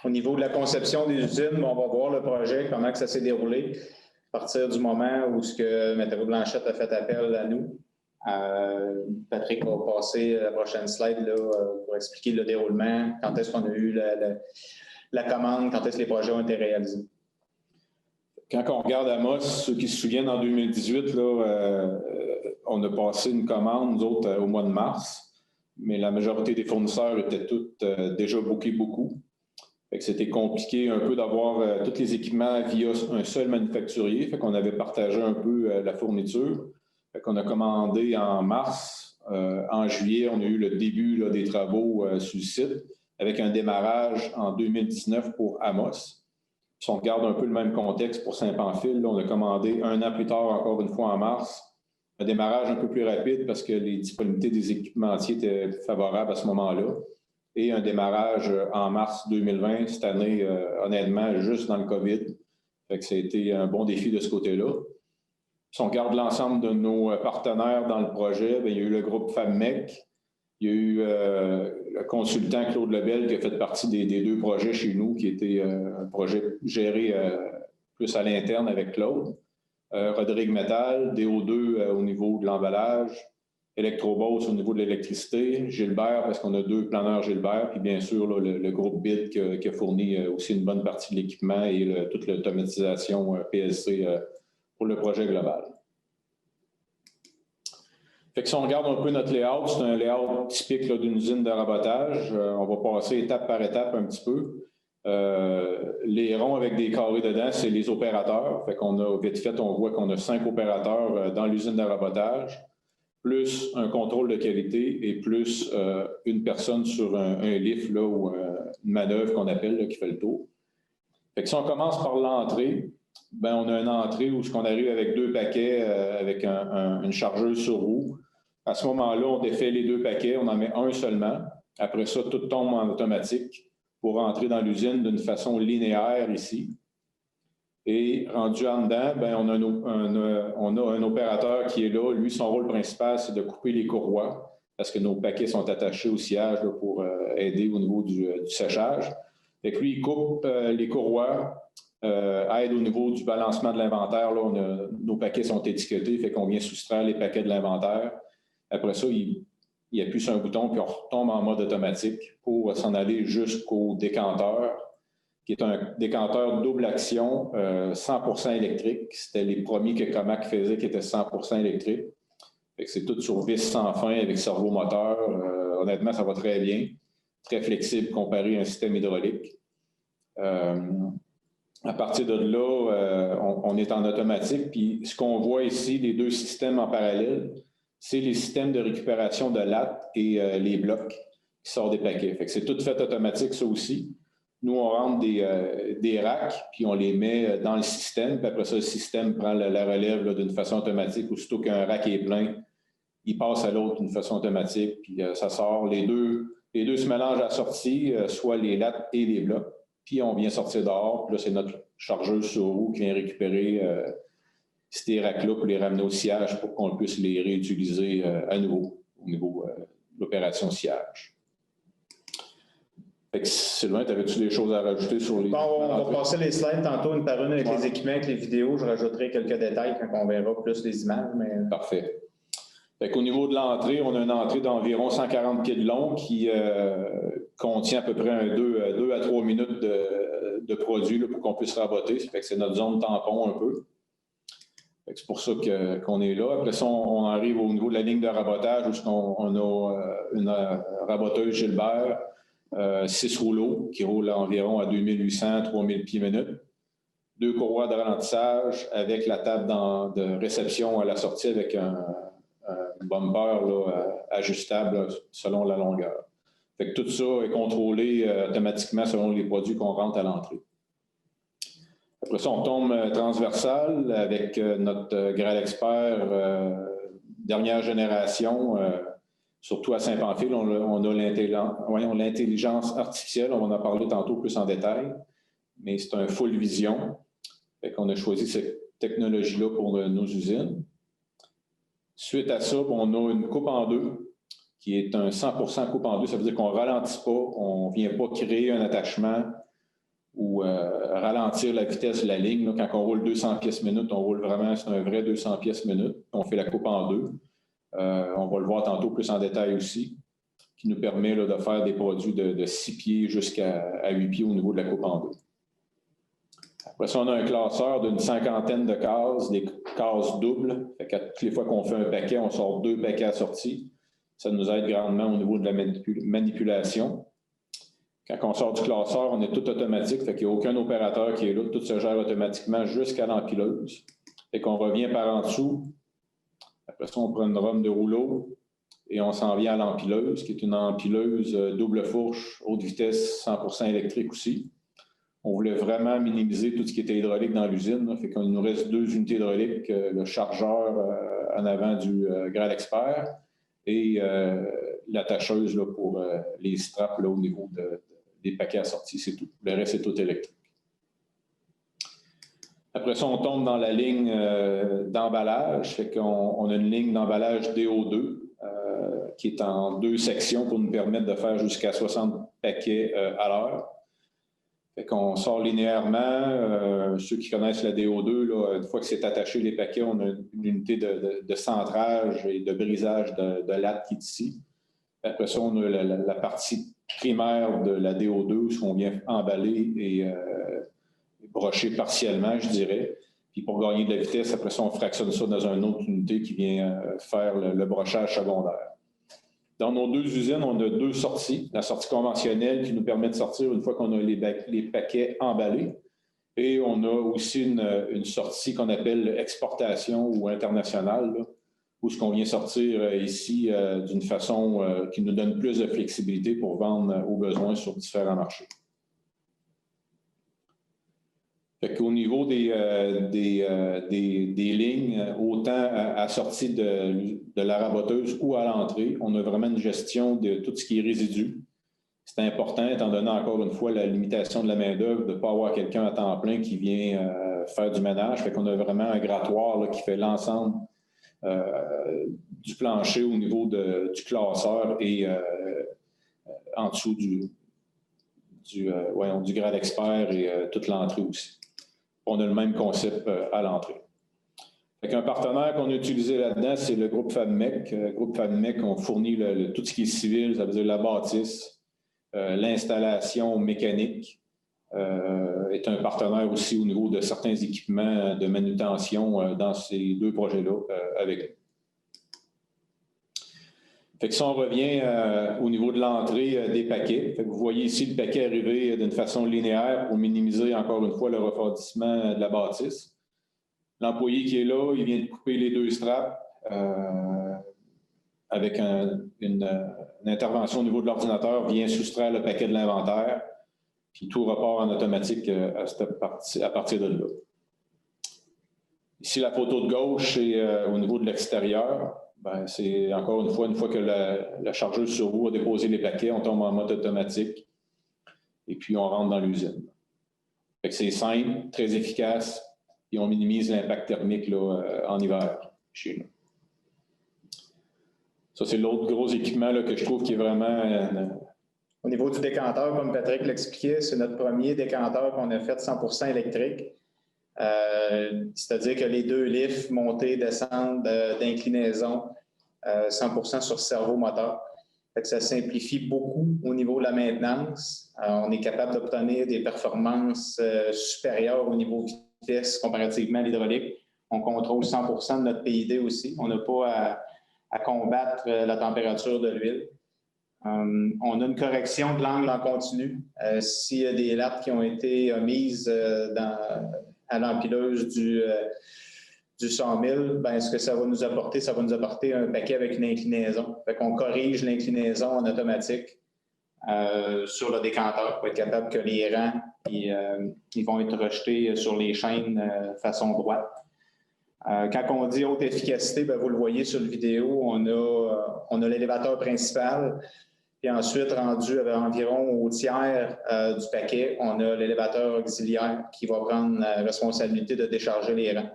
Au niveau de la conception des usines, on va voir le projet, comment que ça s'est déroulé à partir du moment où Matériaux Blanchette a fait appel à nous. Patrick va passer la prochaine slide là, pour expliquer le déroulement, quand est-ce qu'on a eu la commande, quand est-ce que les projets ont été réalisés. Quand on regarde Amos, ceux qui se souviennent, en 2018, là, on a passé une commande, nous autres, au mois de mars, mais la majorité des fournisseurs étaient tous déjà bookés beaucoup. C'était compliqué un peu d'avoir tous les équipements via un seul manufacturier. Fait qu'on avait partagé un peu la fourniture. Fait qu'on a commandé en mars. En juillet, on a eu le début là, des travaux sur le site, avec un démarrage en 2019 pour Amos. Si on regarde un peu le même contexte pour Saint-Pamphile, là, on a commandé 1 an plus tard, encore une fois en mars. Un démarrage un peu plus rapide parce que les disponibilités des équipementiers étaient favorables à ce moment-là. Et un démarrage en mars 2020, cette année, honnêtement, juste dans le COVID. Fait que ça a été un bon défi de ce côté-là. Si on regarde l'ensemble de nos partenaires dans le projet, bien, il y a eu le groupe FAMMEC, il y a eu le consultant Claude Lebel qui a fait partie des 2 projets chez nous, qui était un projet géré plus à l'interne avec Claude. Rodrigue Metal, DO2 au niveau de l'emballage, Electroboss au niveau de l'électricité, Gilbert, parce qu'on a 2 planeurs Gilbert, puis bien sûr là, le groupe BID qui a fourni aussi une bonne partie de l'équipement et toute l'automatisation PLC pour le projet global. Fait que si on regarde un peu notre layout, c'est un layout typique d'une usine de rabotage. On va passer étape par étape un petit peu. Les ronds avec des carrés dedans, c'est les opérateurs. Fait qu'on a vite fait, on voit qu'on a 5 opérateurs dans l'usine de rabotage, plus un contrôle de qualité et plus une personne sur un lift là, ou une manœuvre qu'on appelle là, qui fait le tour. Fait que si on commence par l'entrée, ben, on a une entrée où on arrive avec 2 paquets avec une chargeuse sur roue. À ce moment-là, on défait les 2 paquets, on en met un seulement. Après ça, tout tombe en automatique pour entrer dans l'usine d'une façon linéaire ici. Et rendu en dedans, ben, on a un opérateur qui est là. Lui, son rôle principal, c'est de couper les courroies parce que nos paquets sont attachés au sillage là, pour aider au niveau du séchage. Fait que lui, il coupe les courroies, aide au niveau du balancement de l'inventaire. Nos paquets sont étiquetés, fait qu'on vient soustraire les paquets de l'inventaire. Après ça, il appuie sur un bouton, puis on retombe en mode automatique pour s'en aller jusqu'au décanteur, qui est un décanteur double action, 100% électrique. C'était les premiers que Comac faisait qui étaient 100% électriques. C'est tout sur vis sans fin avec servomoteur. Honnêtement, ça va très bien. Très flexible comparé à un système hydraulique. À partir de là, on est en automatique. Puis ce qu'on voit ici, les 2 systèmes en parallèle, c'est les systèmes de récupération de lattes et les blocs qui sortent des paquets. Fait que c'est tout fait automatique, ça aussi. Nous, on rentre des racks, puis on les met dans le système. Puis après ça, le système prend la relève d'une façon automatique. Aussitôt qu'un rack est plein, il passe à l'autre d'une façon automatique, puis ça sort. Les deux se mélangent à la sortie, soit les lattes et les blocs. Puis on vient sortir dehors. Puis là, c'est notre chargeuse sur roue qui vient récupérer ces racks-là pour les ramener au sillage pour qu'on puisse les réutiliser à nouveau au niveau de l'opération sillage. Fait que Sylvain, avais-tu des choses à rajouter sur les... Bon, on va passer les slides tantôt une par une avec les équipements, avec les vidéos. Je rajouterai quelques détails quand on verra plus les images. Mais... Parfait. Fait qu'au niveau de l'entrée, on a une entrée d'environ 140 pieds de long qui contient à peu près 2 à 3 minutes de produit là, pour qu'on puisse raboter. Fait que c'est notre zone tampon un peu. C'est pour ça qu'on est là. Après ça, on arrive au niveau de la ligne de rabotage où on a une raboteuse Gilbert, 6 rouleaux qui roulent environ à 2800-3000 pieds minute. 2 courroies de ralentissage avec la table de réception à la sortie avec un bumper là, ajustable là, selon la longueur. Fait que tout ça est contrôlé automatiquement selon les produits qu'on rentre à l'entrée. Après ça, on tombe transversal avec notre Graal Expert dernière génération, surtout à Saint-Pamphile. On a l'intelligence artificielle, on va en parler tantôt plus en détail, mais c'est un full vision. Fait qu'on a choisi cette technologie-là pour nos usines. Suite à ça, on a une coupe en deux, qui est un 100% coupe en deux. Ça veut dire qu'on ne ralentit pas, on ne vient pas créer un attachement ou ralentir la vitesse de la ligne. Là, quand on roule 200 pièces minute, on roule vraiment, c'est un vrai 200 pièces minute. On fait la coupe en deux. On va le voir tantôt plus en détail aussi, qui nous permet là, de faire des produits de 6 pieds jusqu'à 8 pieds au niveau de la coupe en deux. Après ça, on a un classeur d'une 50aine de cases, des cases doubles. Fait qu'à toutes les fois qu'on fait un paquet, on sort 2 paquets assortis. Ça nous aide grandement au niveau de la manipulation. Quand on sort du classeur, on est tout automatique, fait qu'il n'y a aucun opérateur qui est là, tout se gère automatiquement jusqu'à l'empileuse. Fait qu'on revient par en dessous. Après ça, on prend une rome de rouleau et on s'en vient à l'empileuse, qui est une empileuse double fourche, haute vitesse, 100% électrique aussi. On voulait vraiment minimiser tout ce qui était hydraulique dans l'usine. Là, fait qu'il nous reste 2 unités hydrauliques, le chargeur en avant du Graal Expert et l'attacheuse là, pour les straps là, au niveau des paquets assortis, c'est tout. Le reste, c'est tout électrique. Après ça, on tombe dans la ligne d'emballage. Fait qu'on a une ligne d'emballage DO2 qui est en 2 sections pour nous permettre de faire jusqu'à 60 paquets à l'heure. Fait qu'on sort linéairement. Ceux qui connaissent la DO2, là, une fois que c'est attaché les paquets, on a une unité de centrage et de brisage de latte qui est ici. Après ça, on a la partie primaire de la DO2, où on vient emballer et brocher partiellement, je dirais. Puis pour gagner de la vitesse, après ça, on fractionne ça dans une autre unité qui vient faire le brochage secondaire. Dans nos 2 usines, on a 2 sorties. La sortie conventionnelle qui nous permet de sortir une fois qu'on a les paquets emballés. Et on a aussi une sortie qu'on appelle exportation ou internationale, là, où ce qu'on vient sortir ici d'une façon qui nous donne plus de flexibilité pour vendre aux besoins sur différents marchés. Fait qu'au niveau des lignes, autant à sortie de la raboteuse ou à l'entrée, on a vraiment une gestion de tout ce qui est résidu. C'est important, étant donné encore une fois la limitation de la main-d'œuvre, de ne pas avoir quelqu'un à temps plein qui vient faire du ménage. Fait qu'on a vraiment un grattoir là, qui fait l'ensemble du plancher au niveau du classeur et en dessous du Graal Expert et toute l'entrée aussi. On a le même concept à l'entrée. Un partenaire qu'on a utilisé là-dedans, c'est le groupe FabMech. Le groupe FabMech, on fournit tout ce qui est civil, ça veut dire la bâtisse, l'installation mécanique, est un partenaire aussi au niveau de certains équipements de manutention dans ces 2 projets-là avec nous. Fait que si on revient au niveau de l'entrée des paquets, fait que vous voyez ici le paquet arriver d'une façon linéaire pour minimiser encore une fois le refroidissement de la bâtisse. L'employé qui est là, il vient de couper les 2 straps avec une intervention au niveau de l'ordinateur, vient soustraire le paquet de l'inventaire, puis tout repart en automatique à partir de là. Ici, la photo de gauche, c'est au niveau de l'extérieur. Ben, c'est encore une fois que la chargeuse sur roue a déposé les paquets, on tombe en mode automatique et puis on rentre dans l'usine. C'est simple, très efficace et on minimise l'impact thermique là, en hiver chez nous. Ça, c'est l'autre gros équipement là, que je trouve qui est vraiment Au niveau du décanteur, comme Patrick l'expliquait, c'est notre premier décanteur qu'on a fait 100% électrique. C'est-à-dire que les 2 lifts, montée, descente, d'inclinaison, 100% sur cerveau moteur. Ça simplifie beaucoup au niveau de la maintenance. On est capable d'obtenir des performances supérieures au niveau vitesse comparativement à l'hydraulique. On contrôle 100% de notre PID aussi. On n'a pas à combattre la température de l'huile. On a une correction de l'angle en continu. S'il y a des lattes qui ont été mises à l'empileuse du 100 000, ben, ce que ça va nous apporter, ça va nous apporter un paquet avec une inclinaison. Fait qu'on corrige l'inclinaison en automatique sur le décanteur pour être capable que les rangs ils vont être rejetés sur les chaînes façon droite. Quand on dit haute efficacité, ben, vous le voyez sur la vidéo, on a l'élévateur principal. Puis ensuite, rendu environ au tiers du paquet, on a l'élévateur auxiliaire qui va prendre la responsabilité de décharger les rangs.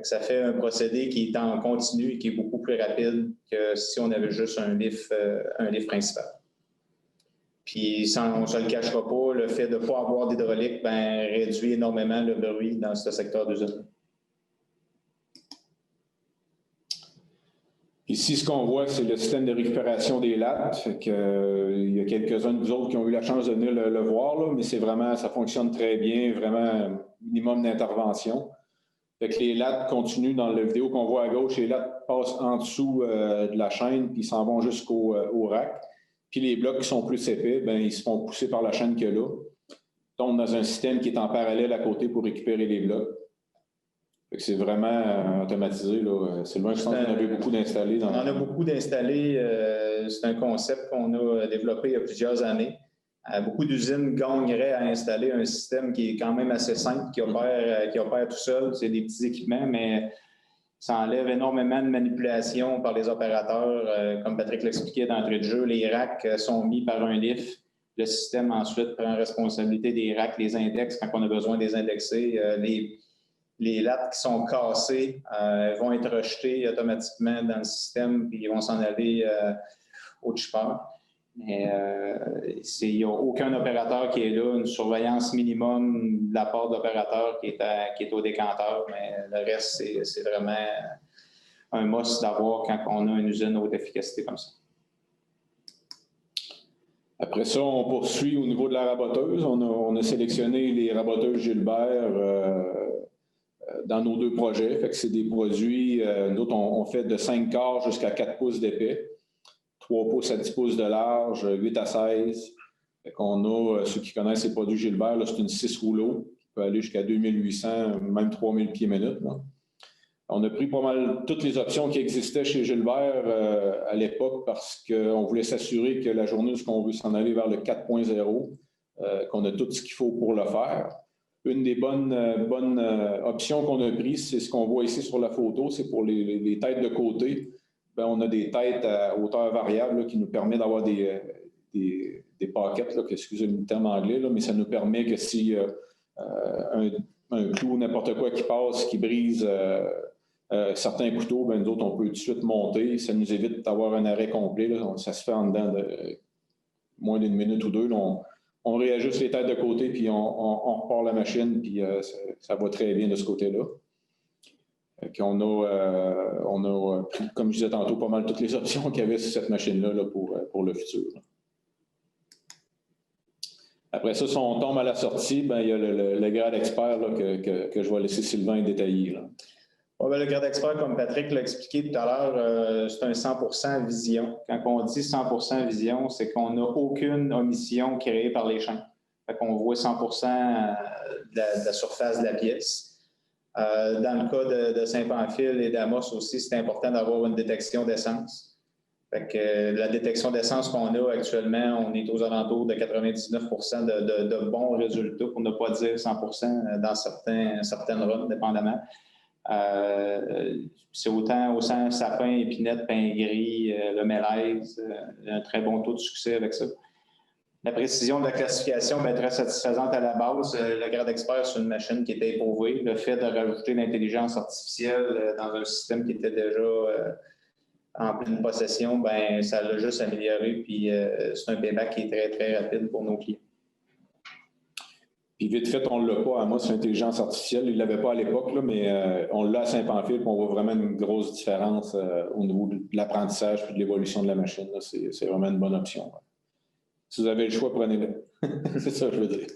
Ça fait un procédé qui est en continu et qui est beaucoup plus rapide que si on avait juste un lift principal. Puis, on ne se le cachera pas, le fait de ne pas avoir d'hydraulique réduit énormément le bruit dans ce secteur d'usine. Ici, ce qu'on voit, c'est le système de récupération des lattes. Il y a quelques-uns de vous autres qui ont eu la chance de venir le voir, là, mais c'est vraiment, ça fonctionne très bien, vraiment minimum d'intervention. Les lattes continuent dans la vidéo qu'on voit à gauche, les lattes passent en dessous de la chaîne, puis ils s'en vont jusqu'au rack. Puis les blocs qui sont plus épais, ils se font pousser par la chaîne qu'il y a là. Tombent dans un système qui est en parallèle à côté pour récupérer les blocs. C'est vraiment automatisé. Sylvain, je pense qu'on avait beaucoup d'installés. On en a beaucoup d'installés. C'est un concept qu'on a développé il y a plusieurs années. Beaucoup d'usines gagneraient à installer un système qui est quand même assez simple, qui opère tout seul. C'est des petits équipements, mais ça enlève énormément de manipulation par les opérateurs. Comme Patrick l'expliquait d'entrée de jeu, les racks sont mis par un lift. Le système ensuite prend responsabilité des racks, les index quand on a besoin de les indexer. Les lattes qui sont cassées vont être rejetées automatiquement dans le système puis ils vont s'en aller au chipper. Mais il n'y a aucun opérateur qui est là, une surveillance minimum de la part d'opérateur qui est au décanteur, mais le reste, c'est vraiment un must d'avoir quand on a une usine haute efficacité comme ça. Après ça, on poursuit au niveau de la raboteuse. On a sélectionné les raboteuses Gilbert dans nos 2 projets. Fait que c'est des produits, nous autres, on fait de 5 quarts jusqu'à 4 pouces d'épais. 3 pouces à 10 pouces de large, 8 à 16. Fait qu'on a, ceux qui connaissent les produits Gilbert, c'est une 6 rouleaux qui peut aller jusqu'à 2800, même 3000 pieds minutes. Là. On a pris pas mal toutes les options qui existaient chez Gilbert à l'époque parce qu'on voulait s'assurer que la journée où on veut s'en aller vers le 4.0, qu'on a tout ce qu'il faut pour le faire. Une des bonnes options qu'on a prises, c'est ce qu'on voit ici sur la photo, c'est pour les têtes de côté. On a des têtes à hauteur variable là, qui nous permet d'avoir des pockets, là, excusez le terme anglais, là, mais ça nous permet que si un clou ou n'importe quoi qui passe, qui brise certains couteaux, nous autres, on peut tout de suite monter. Ça nous évite d'avoir un arrêt complet. Là. Ça se fait en dedans de moins d'une minute ou 2. Là, on réajuste les têtes de côté, puis on repart la machine, puis ça va très bien de ce côté-là. On a pris, comme je disais tantôt, pas mal toutes les options qu'il y avait sur cette machine-là là, pour le futur. Là. Après ça, si on tombe à la sortie, il y a le grade expert là, que je vais laisser Sylvain détailler. Là. Le grade expert, comme Patrick l'a expliqué tout à l'heure, c'est un 100% vision. Quand on dit 100% vision, c'est qu'on n'a aucune omission créée par les champs. On voit 100% de la surface de la pièce. Dans le cas de Saint-Pamphile et d'Amos aussi, c'est important d'avoir une détection d'essence. La détection d'essence qu'on a actuellement, on est aux alentours de 99% de bons résultats, pour ne pas dire 100% dans certaines runs, dépendamment. C'est autant sapin, épinette, pain gris, le mélèze, un très bon taux de succès avec ça. La précision de la classification est très satisfaisante à la base. Le grade expert, c'est une machine qui était éprouvée. Le fait de rajouter l'intelligence artificielle dans un système qui était déjà en pleine possession, ben, ça l'a juste amélioré. Puis c'est un payback qui est très, très rapide pour nos clients. Puis vite fait, on ne l'a pas à moi, c'est l'intelligence artificielle. Il ne l'avait pas à l'époque, là, mais on l'a à Saint-Pamphile, puis on voit vraiment une grosse différence au niveau de l'apprentissage et de l'évolution de la machine. C'est vraiment une bonne option. Si vous avez le choix, prenez-le. C'est ça que je veux dire.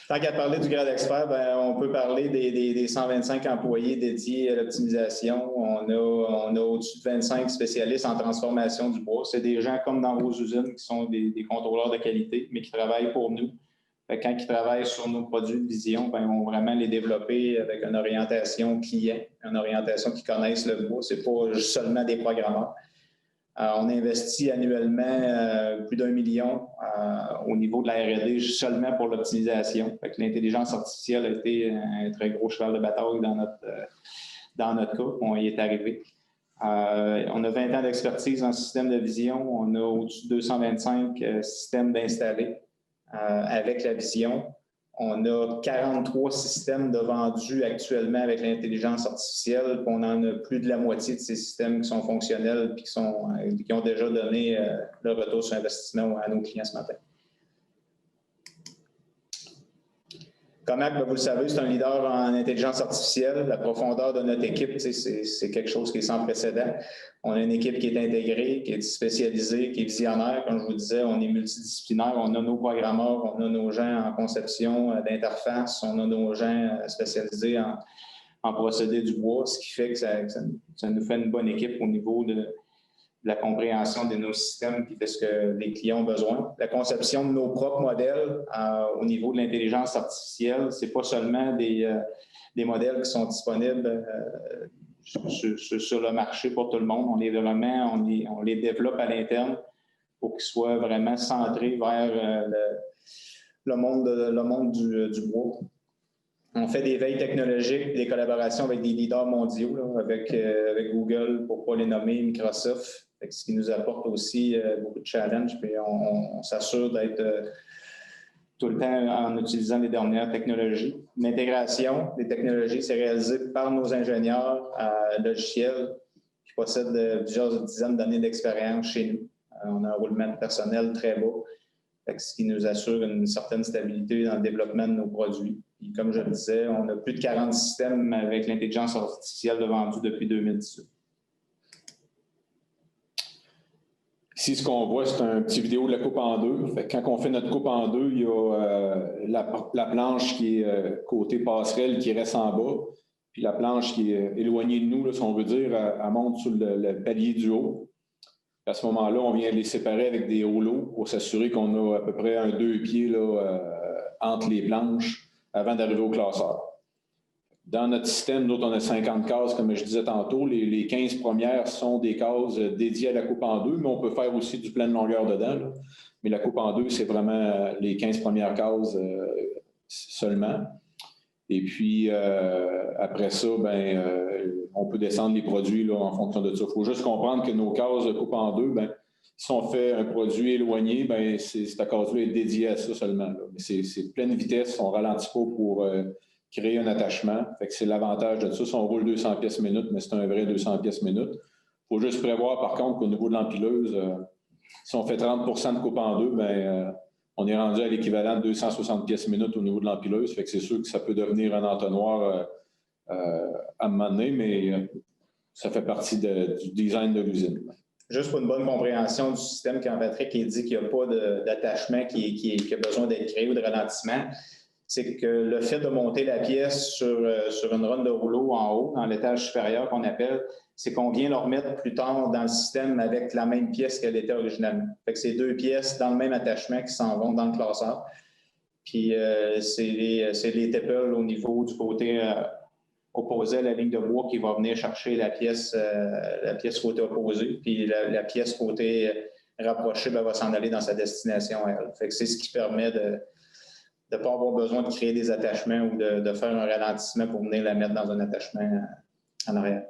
Tant qu'à parler du grade expert, ben, on peut parler des 125 employés dédiés à l'optimisation. On a au-dessus de 25 spécialistes en transformation du bois. C'est des gens comme dans vos usines qui sont des contrôleurs de qualité, mais qui travaillent pour nous. Fait que quand ils travaillent sur nos produits de vision, ben, ils vont vraiment les développer avec une orientation client, une orientation qui connaissent le bois. Ce n'est pas seulement des programmeurs. On investit annuellement plus d'1 million au niveau de la R&D seulement pour l'optimisation. L'intelligence artificielle a été un très gros cheval de bataille dans notre cas. On y est arrivé. On a 20 ans d'expertise en système de vision. On a au-dessus de 225 systèmes d'installés avec la vision. On a 43 systèmes de vendus actuellement avec l'intelligence artificielle. Puis on en a plus de la moitié de ces systèmes qui sont fonctionnels et qui ont déjà donné le retour sur investissement à nos clients ce matin. Comac, vous le savez, c'est un leader en intelligence artificielle. La profondeur de notre équipe, c'est quelque chose qui est sans précédent. On a une équipe qui est intégrée, qui est spécialisée, qui est visionnaire. Comme je vous disais, on est multidisciplinaire. On a nos programmeurs, on a nos gens en conception d'interface, on a nos gens spécialisés en procédés du bois, ce qui fait que ça nous fait une bonne équipe au niveau de la compréhension de nos systèmes et de ce que les clients ont besoin. La conception de nos propres modèles au niveau de l'intelligence artificielle, ce n'est pas seulement des modèles qui sont disponibles sur le marché pour tout le monde. On les développe à l'interne pour qu'ils soient vraiment centrés vers le monde du bois. On fait des veilles technologiques, des collaborations avec des leaders mondiaux, là, avec Google, pour ne pas les nommer, Microsoft, ce qui nous apporte aussi beaucoup de challenges. Puis on s'assure d'être tout le temps en utilisant les dernières technologies. L'intégration des technologies, c'est réalisé par nos ingénieurs logiciels qui possèdent plusieurs dizaines d'années d'expérience chez nous. On a un roulement de personnel très bas, ce qui nous assure une certaine stabilité dans le développement de nos produits. Et comme je le disais, on a plus de 40 systèmes avec l'intelligence artificielle de vendus depuis 2018. Ici, ce qu'on voit, c'est un petit vidéo de la coupe en deux. Fait que quand on fait notre coupe en deux, il y a la planche qui est côté passerelle qui reste en bas, puis la planche qui est éloignée de nous, là, si on veut dire, elle monte sur le palier du haut. À ce moment-là, on vient les séparer avec des rouleaux pour s'assurer qu'on a à peu près 2 pieds là, entre les planches avant d'arriver au classeur. Dans notre système, nous, on a 50 cases, comme je disais tantôt. Les 15 premières sont des cases dédiées à la coupe en deux, mais on peut faire aussi du plein de longueur dedans, là. Mais la coupe en deux, c'est vraiment les 15 premières cases seulement. Et puis, après ça, on peut descendre les produits là, en fonction de ça. Il faut juste comprendre que nos cases de coupe en deux, si on fait un produit éloigné, cette case-là est dédiée à ça seulement, là. Mais c'est pleine vitesse, on ne ralentit pas pour créer un attachement. Fait que c'est l'avantage de ça. Si on roule 200 pièces minute, mais c'est un vrai 200 pièces minute. Il faut juste prévoir, par contre, qu'au niveau de l'empileuse, si on fait 30 de coupe en deux, on est rendu à l'équivalent de 260 pièces minute au niveau de l'empileuse. Fait que c'est sûr que ça peut devenir un entonnoir à un moment donné, mais ça fait partie du design de l'usine. Juste pour une bonne compréhension du système, quand Patrick dit qu'il n'y a pas d'attachement qui a besoin d'être créé ou de ralentissement, c'est que le fait de monter la pièce sur une ronde de rouleau en haut, dans l'étage supérieur qu'on appelle, c'est qu'on vient le remettre plus tard dans le système avec la même pièce qu'elle était originalement. Fait que c'est 2 pièces dans le même attachement qui s'en vont dans le classeur. Puis c'est les tépeuls au niveau du côté opposé à la ligne de bois qui va venir chercher la pièce côté opposé. Puis la pièce côté rapprochée va s'en aller dans sa destination à elle. Fait que c'est ce qui permet de ne pas avoir besoin de créer des attachements ou de faire un ralentissement pour venir la mettre dans un attachement en arrière.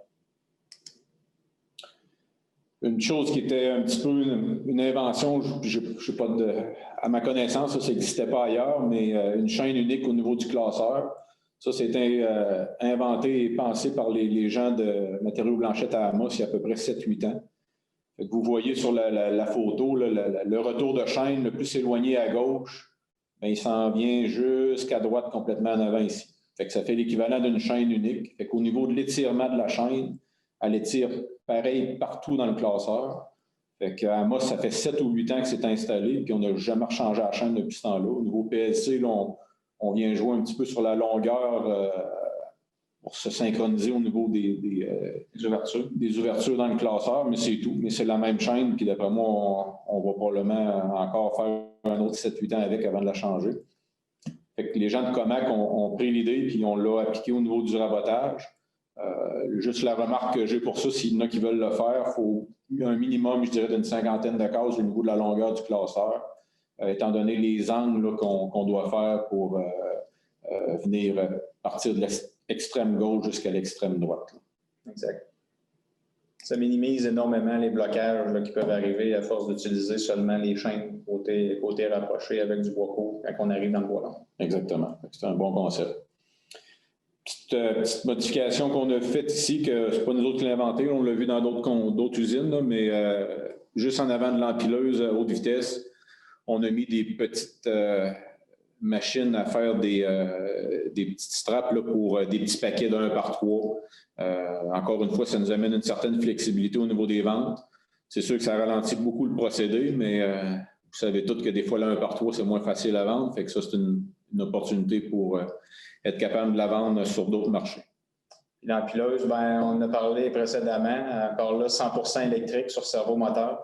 Une chose qui était un petit peu une invention, je sais pas à ma connaissance, ça n'existait pas ailleurs, mais une chaîne unique au niveau du classeur. Ça, c'était inventé et pensé par les gens de Matériaux Blanchette à Amos il y a à peu près 7-8 ans. Fait que vous voyez sur la photo, là, le retour de chaîne le plus éloigné à gauche, bien, il s'en vient jusqu'à droite complètement en avant ici. Fait que ça fait l'équivalent d'une chaîne unique. Fait qu'au niveau de l'étirement de la chaîne, elle étire pareil partout dans le classeur. Fait qu'à Amos, ça fait 7 ou 8 ans que c'est installé, puis on n'a jamais changé la chaîne depuis ce temps-là. Au niveau PLC, là, on vient jouer un petit peu sur la longueur pour se synchroniser au niveau des ouvertures dans le classeur, mais c'est tout. Mais c'est la même chaîne, puis d'après moi, on va probablement encore faire un autre 7-8 ans avec avant de la changer. Fait que les gens de Comac ont pris l'idée, puis on l'a appliqué au niveau du rabotage. Juste la remarque que j'ai pour ça, s'il y en a qui veulent le faire, il faut un minimum, je dirais, d'une 50aine de cases au niveau de la longueur du classeur, étant donné les angles qu'on doit faire pour venir partir de l'extrême gauche jusqu'à l'extrême droite. Là. Exact. Ça minimise énormément les blocages là, qui peuvent arriver à force d'utiliser seulement les chaînes côté rapproché avec du bois court quand on arrive dans le bois long. Exactement. C'est un bon concept. Petite modification qu'on a faite ici, que ce n'est pas nous autres qui l'avons inventé, on l'a vu dans d'autres usines, là, mais juste en avant de l'empileuse à haute vitesse, on a mis des petites machines à faire des petites straps là, pour des petits paquets d'1 par 3. Encore une fois, ça nous amène une certaine flexibilité au niveau des ventes. C'est sûr que ça ralentit beaucoup le procédé, mais vous savez tous que des fois, le 1 par 3, c'est moins facile à vendre. Fait que ça, c'est une opportunité pour être capable de la vendre sur d'autres marchés. L'empileuse, ben, on en a parlé précédemment, encore là, 100% électrique sur servomoteur.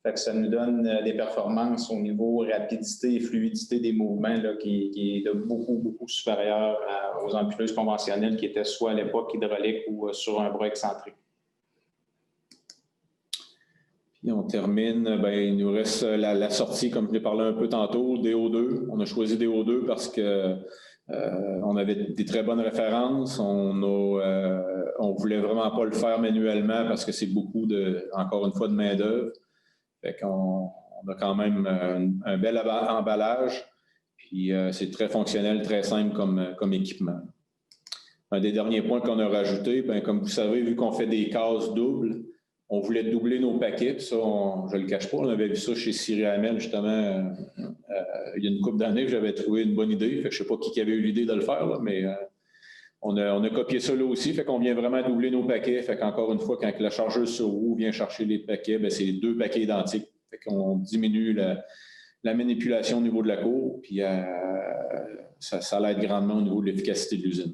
Fait que ça nous donne des performances au niveau rapidité et fluidité des mouvements là, qui est de beaucoup, beaucoup supérieur aux empileuses conventionnelles qui étaient soit à l'époque hydraulique ou sur un bras excentrique. Puis on termine, ben, il nous reste la sortie, comme je l'ai parlé un peu tantôt, DO2. On a choisi DO2 parce que on avait des très bonnes références. On voulait vraiment pas le faire manuellement parce que c'est beaucoup encore une fois, de main-d'œuvre. Fait qu'on a quand même un bel emballage. Puis c'est très fonctionnel, très simple comme équipement. Un des derniers points qu'on a rajouté, bien, comme vous savez, vu qu'on fait des cases doubles, on voulait doubler nos paquets. Puis ça, je ne le cache pas, on avait vu ça chez Ciriamel, justement, il y a une couple d'années, j'avais trouvé une bonne idée. Fait que je ne sais pas qui avait eu l'idée de le faire, là, mais on a copié ça là aussi. Fait qu'on vient vraiment doubler nos paquets. Fait qu'encore une fois, quand la chargeuse sur roue vient chercher les paquets, bien, c'est 2 paquets identiques. Fait qu'on diminue la manipulation au niveau de la cour, puis ça l'aide grandement au niveau de l'efficacité de l'usine.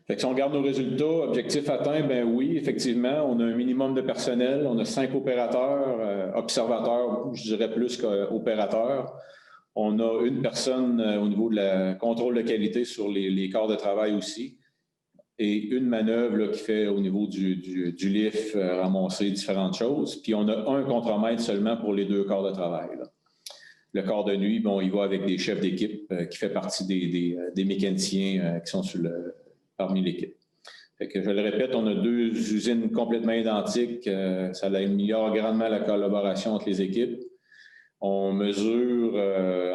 Fait que si on regarde nos résultats, objectifs atteints, bien oui, effectivement, on a un minimum de personnel, on a 5 opérateurs, observateurs, je dirais plus qu'opérateurs. On a une personne au niveau de la contrôle de qualité sur les corps de travail aussi, et une manœuvre là, qui fait au niveau du lift, ramasser différentes choses. Puis on a un contremaître seulement pour les 2 corps de travail. Là. Le corps de nuit, bon, il va avec des chefs d'équipe qui fait partie des mécaniciens qui sont parmi l'équipe. Fait que je le répète, on a 2 usines complètement identiques. Ça améliore grandement la collaboration entre les équipes. On mesure,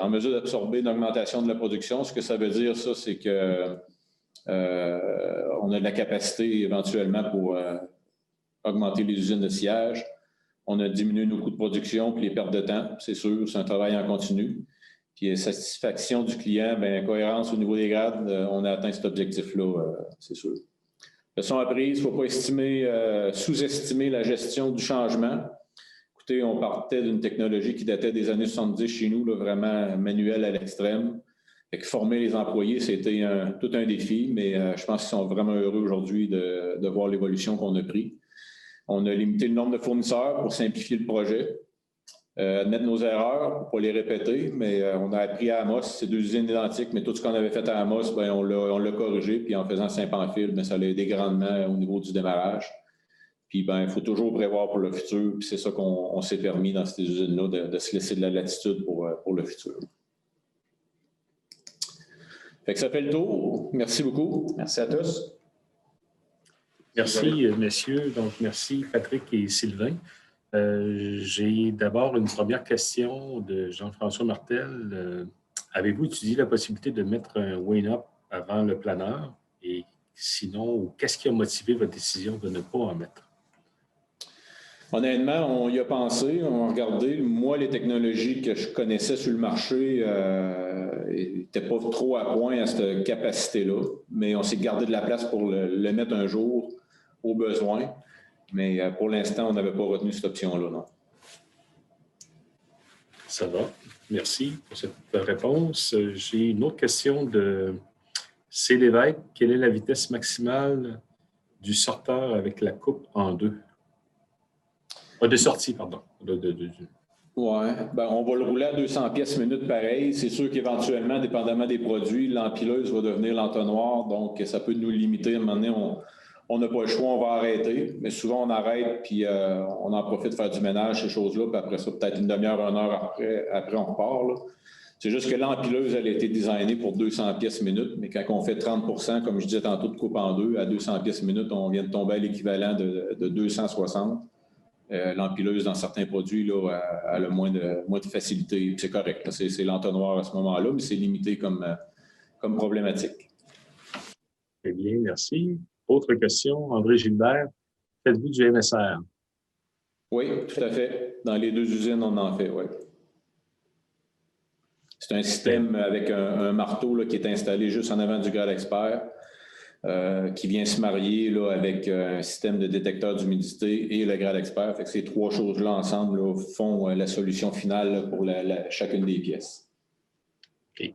en mesure d'absorber une augmentation de la production. Ce que ça veut dire, ça, c'est que on a de la capacité éventuellement pour augmenter les usines de sillage. On a diminué nos coûts de production puis les pertes de temps, c'est sûr, c'est un travail en continu. Puis satisfaction du client, bien, cohérence au niveau des grades, on a atteint cet objectif-là, c'est sûr. Leçon apprise, il ne faut pas sous-estimer la gestion du changement. Écoutez, on partait d'une technologie qui datait des années 70 chez nous, là, vraiment manuelle à l'extrême. Former les employés, c'était tout un défi, mais je pense qu'ils sont vraiment heureux aujourd'hui de voir l'évolution qu'on a prise. On a limité le nombre de fournisseurs pour simplifier le projet, admettre nos erreurs pour ne pas les répéter, mais on a appris à Amos, c'est 2 usines identiques, mais tout ce qu'on avait fait à Amos, bien, on l'a corrigé, puis en faisant Saint-Pamphile, bien, ça l'a aidé grandement au niveau du démarrage. Puis ben, il faut toujours prévoir pour le futur, puis c'est ça qu'on s'est permis dans ces usines-là, de se laisser de la latitude pour le futur. Fait que ça fait le tour. Merci beaucoup. Merci à tous. Merci, messieurs. Donc, merci, Patrick et Sylvain. J'ai d'abord une première question de Jean-François Martel Avez-vous étudié la possibilité de mettre un weigh-up avant le planeur? Et sinon, qu'est-ce qui a motivé votre décision de ne pas en mettre? Honnêtement, on y a pensé, on a regardé. Moi, les technologies que je connaissais sur le marché n'étaient pas trop à point à cette capacité-là. Mais on s'est gardé de la place pour le mettre un jour au besoin. Mais pour l'instant, on n'avait pas retenu cette option-là, non. Ça va. Merci pour cette réponse. J'ai une autre question de C. Lévesque. Quelle est la vitesse maximale du sorteur avec la coupe en deux? De sortie, pardon. Oui, on va le rouler à 200 pièces minute pareil. C'est sûr qu'éventuellement, dépendamment des produits, l'empileuse va devenir l'entonnoir. Donc, ça peut nous limiter. À un moment donné, on n'a pas le choix, on va arrêter. Mais souvent, on arrête, puis on en profite de faire du ménage, ces choses-là. Puis après ça, peut-être une demi-heure, 1 heure après on repart. Là. C'est juste que l'empileuse, elle a été designée pour 200 pièces minute. Mais quand on fait 30 % comme je disais tantôt, de coupe en deux, à 200 pièces minute, on vient de tomber à l'équivalent de 260. L'empileuse, dans certains produits, là, elle a moins de facilité. C'est correct. C'est l'entonnoir à ce moment-là, mais c'est limité comme problématique. Très bien, merci. Autre question, André Gilbert. Faites-vous du MSR? Oui, tout à fait. Dans les 2 usines, on en fait, oui. C'est un système avec un marteau là, qui est installé juste en avant du grade expert. Qui vient se marier là, avec un système de détecteur d'humidité et le grade expert. Fait que ces 3 choses-là ensemble là, font la solution finale là, pour chacune des pièces. OK.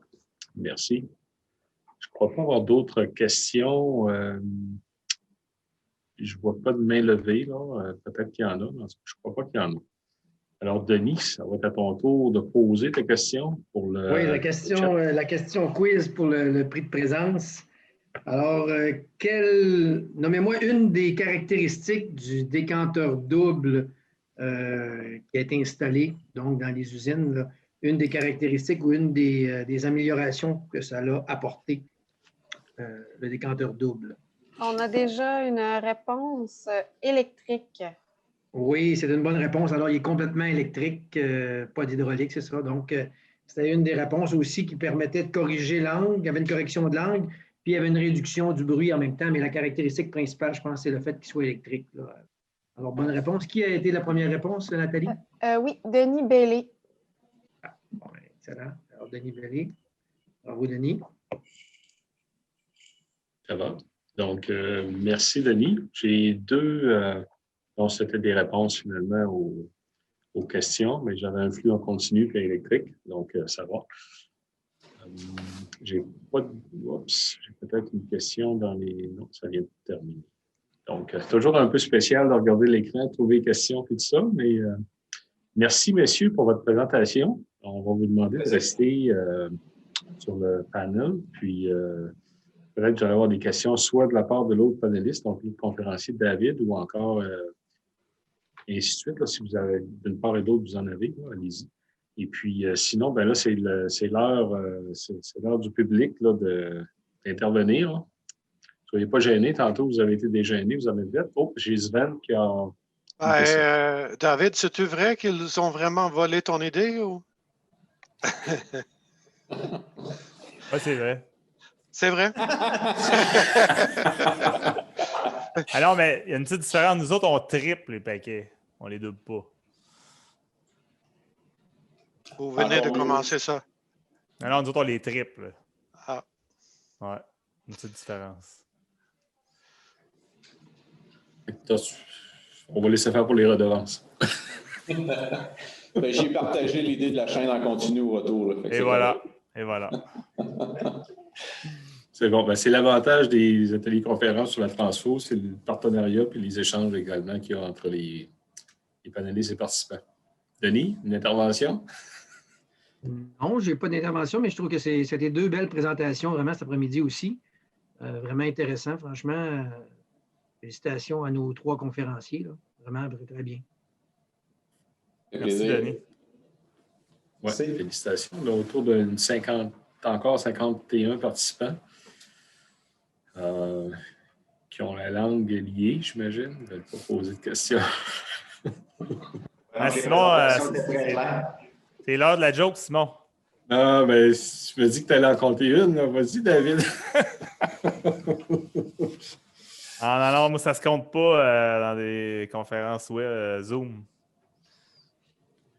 Merci. Je ne crois pas avoir d'autres questions. Je ne vois pas de main levée. Peut-être qu'il y en a, mais je ne crois pas qu'il y en a. Alors, Denis, ça va être à ton tour de poser ta question pour le. Oui, la question quiz pour le prix de présence. Alors, nommez-moi une des caractéristiques du décanteur double qui a été installé donc dans les usines, là. Une des caractéristiques ou une des améliorations que ça a apporté, le décanteur double. On a déjà une réponse électrique. Oui, c'est une bonne réponse. Alors, il est complètement électrique, pas d'hydraulique, c'est ça. Donc, c'était une des réponses aussi qui permettait de corriger l'angle. Il y avait une correction de l'angle. Puis, il y avait une réduction du bruit en même temps, mais la caractéristique principale, je pense, c'est le fait qu'il soit électrique, là. Alors, bonne réponse. Qui a été la première réponse, Nathalie? Oui, Denis Bellé. Ah, bon, excellent. Alors, Denis Bellé. Bravo, Denis. Ça va. Donc, merci, Denis. J'ai 2... donc, c'était des réponses, finalement, aux questions, mais j'avais un flux en continu et électrique, donc ça va. J'ai peut-être une question dans les... Non, ça vient de terminer. Donc, c'est toujours un peu spécial de regarder l'écran, trouver les questions et tout ça, mais merci, messieurs, pour votre présentation. On va vous demander de rester sur le panel, puis peut-être que j'allais avoir des questions soit de la part de l'autre panéliste, donc le conférencier David, ou encore et ainsi de suite. Là, si vous avez d'une part et d'autre, vous en avez, allez-y. Et puis, sinon, ben là, c'est l'heure du public là, d'intervenir. Ne soyez pas gênés. Tantôt, vous avez été dégênés, vous avez fait. Oh, j'ai Sven qui a... David, c'est-tu vrai qu'ils ont vraiment volé ton idée? Ou... Oui, c'est vrai. C'est vrai? Alors, mais il y a une petite différence. Nous autres, on triple les paquets. On les double pas. Vous venez de commencer ça. Non, nous autres, on les triple. Ah. Ouais, une petite différence. On va laisser faire pour les redevances. J'ai partagé l'idée de la chaîne en continu au retour. Là, et voilà. Et voilà. C'est bon. Ben, c'est l'avantage des ateliers conférences sur la transfo, c'est le partenariat et les échanges également qu'il y a entre les panélistes et participants. Denis, une intervention? Non, je n'ai pas d'intervention, mais je trouve que c'était 2 belles présentations vraiment cet après-midi aussi. Vraiment intéressant, franchement. Félicitations à nos 3 conférenciers. Là. Vraiment très bien. Merci, Denis. Oui, félicitations. Là, autour de 51 participants qui ont la langue liée, j'imagine. Je ne vais pas poser de questions. Simon, c'est l'heure de la joke, Simon. Non, mais si tu me dis que tu allais en compter une, là, vas-y, David. Ah non, moi, ça se compte pas dans des conférences Zoom.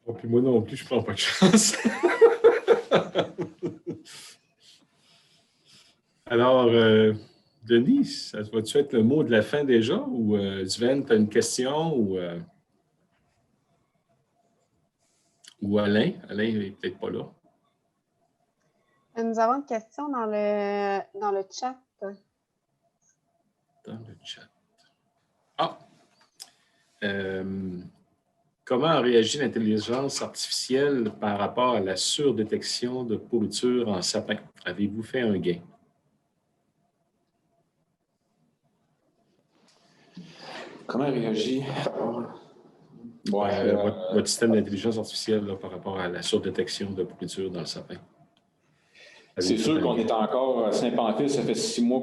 Oh, puis moi non plus, je prends pas de chance. Alors, Denis, ça va-tu être le mot de la fin déjà? Ou Sven, tu as une question? Ou Alain? Alain n'est peut-être pas là. Nous avons une question dans le chat. Dans le chat. Ah! Comment réagit l'intelligence artificielle par rapport à la surdétection de pourriture en sapin? Avez-vous fait un gain? Comment elle réagit? Votre système d'intelligence artificielle là, par rapport à la surdétection de pourriture dans le sapin. C'est sûr qu'on est encore à Saint-Pamphile, ça fait 6 mois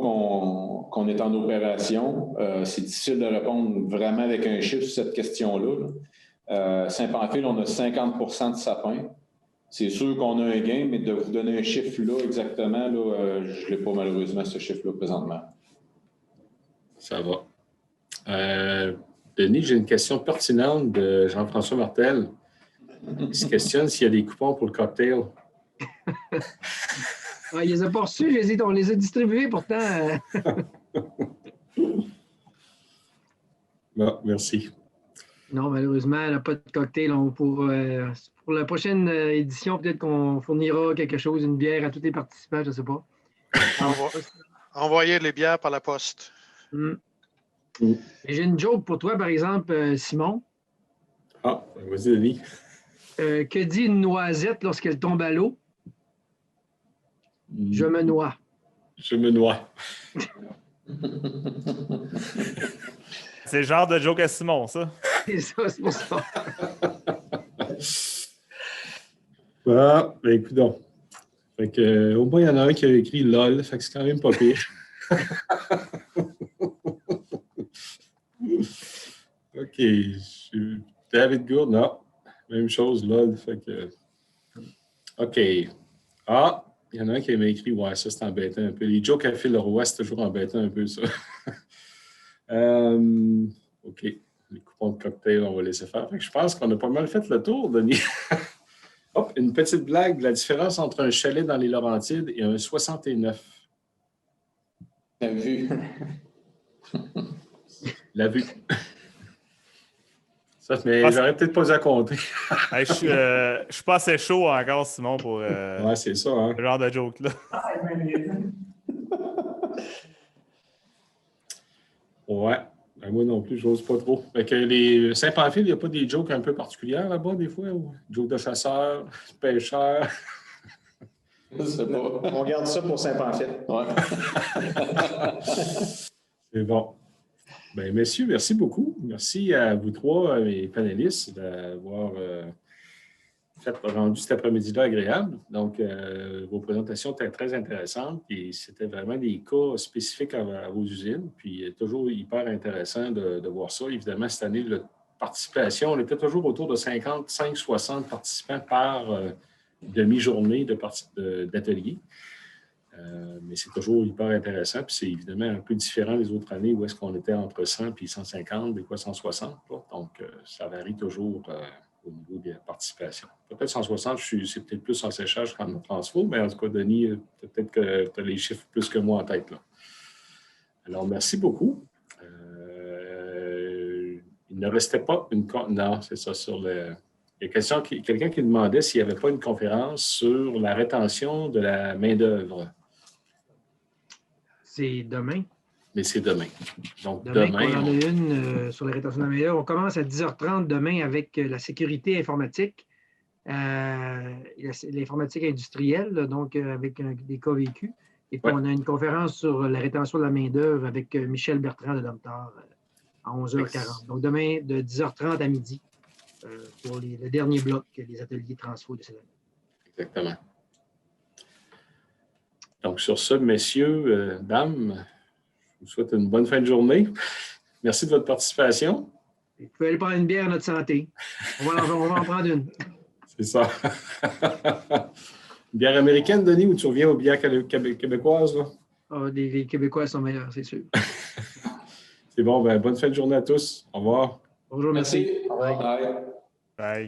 qu'on est en opération. C'est difficile de répondre vraiment avec un chiffre sur cette question-là. Saint-Pamphile, on a 50% de sapins. C'est sûr qu'on a un gain, mais de vous donner un chiffre là exactement, là, je ne l'ai pas malheureusement, ce chiffre-là présentement. Ça va. Denis, j'ai une question pertinente de Jean-François Martel. Il se questionne s'il y a des coupons pour le cocktail. Ah, il les a pas reçus, on les a distribués pourtant. Bon, merci. Non, malheureusement, elle n'a pas de cocktail. Pour la prochaine édition, peut-être qu'on fournira quelque chose, une bière à tous les participants, je ne sais pas. Envoyez les bières par la poste. J'ai une joke pour toi, par exemple, Simon. Ah, vas-y, Denis. Que dit une noisette lorsqu'elle tombe à l'eau? Je me noie. Je me noie. C'est le genre de joke à Simon, ça. C'est ça, c'est pour ça. Ah, ben écoute donc. Fait que, au moins, il y en a un qui a écrit LOL, fait que c'est quand même pas pire. OK. David Gould, non. Même chose, LOL. Fait que. OK. Ah, il y en a un qui m'a écrit, ouais, ça c'est embêtant un peu. Les jokes à Phil Roy, c'est toujours embêtant un peu, ça. OK. Les coupons de cocktail, on va laisser faire. Fait que je pense qu'on a pas mal fait le tour, Denis. Hop, une petite blague. La différence entre un chalet dans les Laurentides et un 69. La vue. La vue. Ça, mais j'aurais peut-être pas à compter. Hey, je suis pas assez chaud encore, Simon, pour ouais, c'est ça. Hein? ce genre de joke-là. Ouais. Ben, moi non plus, je n'ose pas trop. Fait que les Saint-Pamphile, il n'y a pas des jokes un peu particulières là-bas, des fois? Ou jokes de chasseurs, pêcheurs? On garde ça pour Saint-Pamphile. Ouais. C'est bon. Bien, messieurs, merci beaucoup. Merci à vous trois, mes panélistes, d'avoir rendu cet après-midi-là agréable. Donc, vos présentations étaient très intéressantes et c'était vraiment des cas spécifiques à vos usines. Puis, toujours hyper intéressant de voir ça. Évidemment, cette année, la participation, on était toujours autour de 55-60 participants par demi-journée d'atelier. Mais c'est toujours hyper intéressant. Puis c'est évidemment un peu différent des autres années où est-ce qu'on était entre 100 et 150, des fois 160. Là. Donc, ça varie toujours au niveau de la participation. Peut-être 160, c'est peut-être plus en séchage qu'en transfo, mais en tout cas, Denis, peut-être que tu as les chiffres plus que moi en tête. Là. Alors, merci beaucoup. Il ne restait pas une... Non, c'est ça, sur le... Il y a quelqu'un qui demandait s'il n'y avait pas une conférence sur la rétention de la main-d'œuvre. C'est demain. Mais c'est demain. Donc, demain on en a une sur la rétention de la main-d'œuvre. On commence à 10h30 demain avec la sécurité informatique, l'informatique industrielle, donc avec des cas vécus. Et puis, on a une conférence sur la rétention de la main-d'œuvre avec Michel Bertrand de Domtar à 11h40. Donc, demain, de 10h30 à midi, pour le dernier bloc des ateliers transfo de cette année. Exactement. Donc, sur ce, messieurs, dames, je vous souhaite une bonne fin de journée. Merci de votre participation. Vous pouvez aller prendre une bière à notre santé. On va en prendre une. C'est ça. Une bière américaine, Denis, ou tu reviens aux bières québécoises? Là? Ah, les Québécois sont meilleurs, c'est sûr. C'est bon, ben, bonne fin de journée à tous. Au revoir. Bonjour, merci. Merci. Au revoir. Bye. Bye.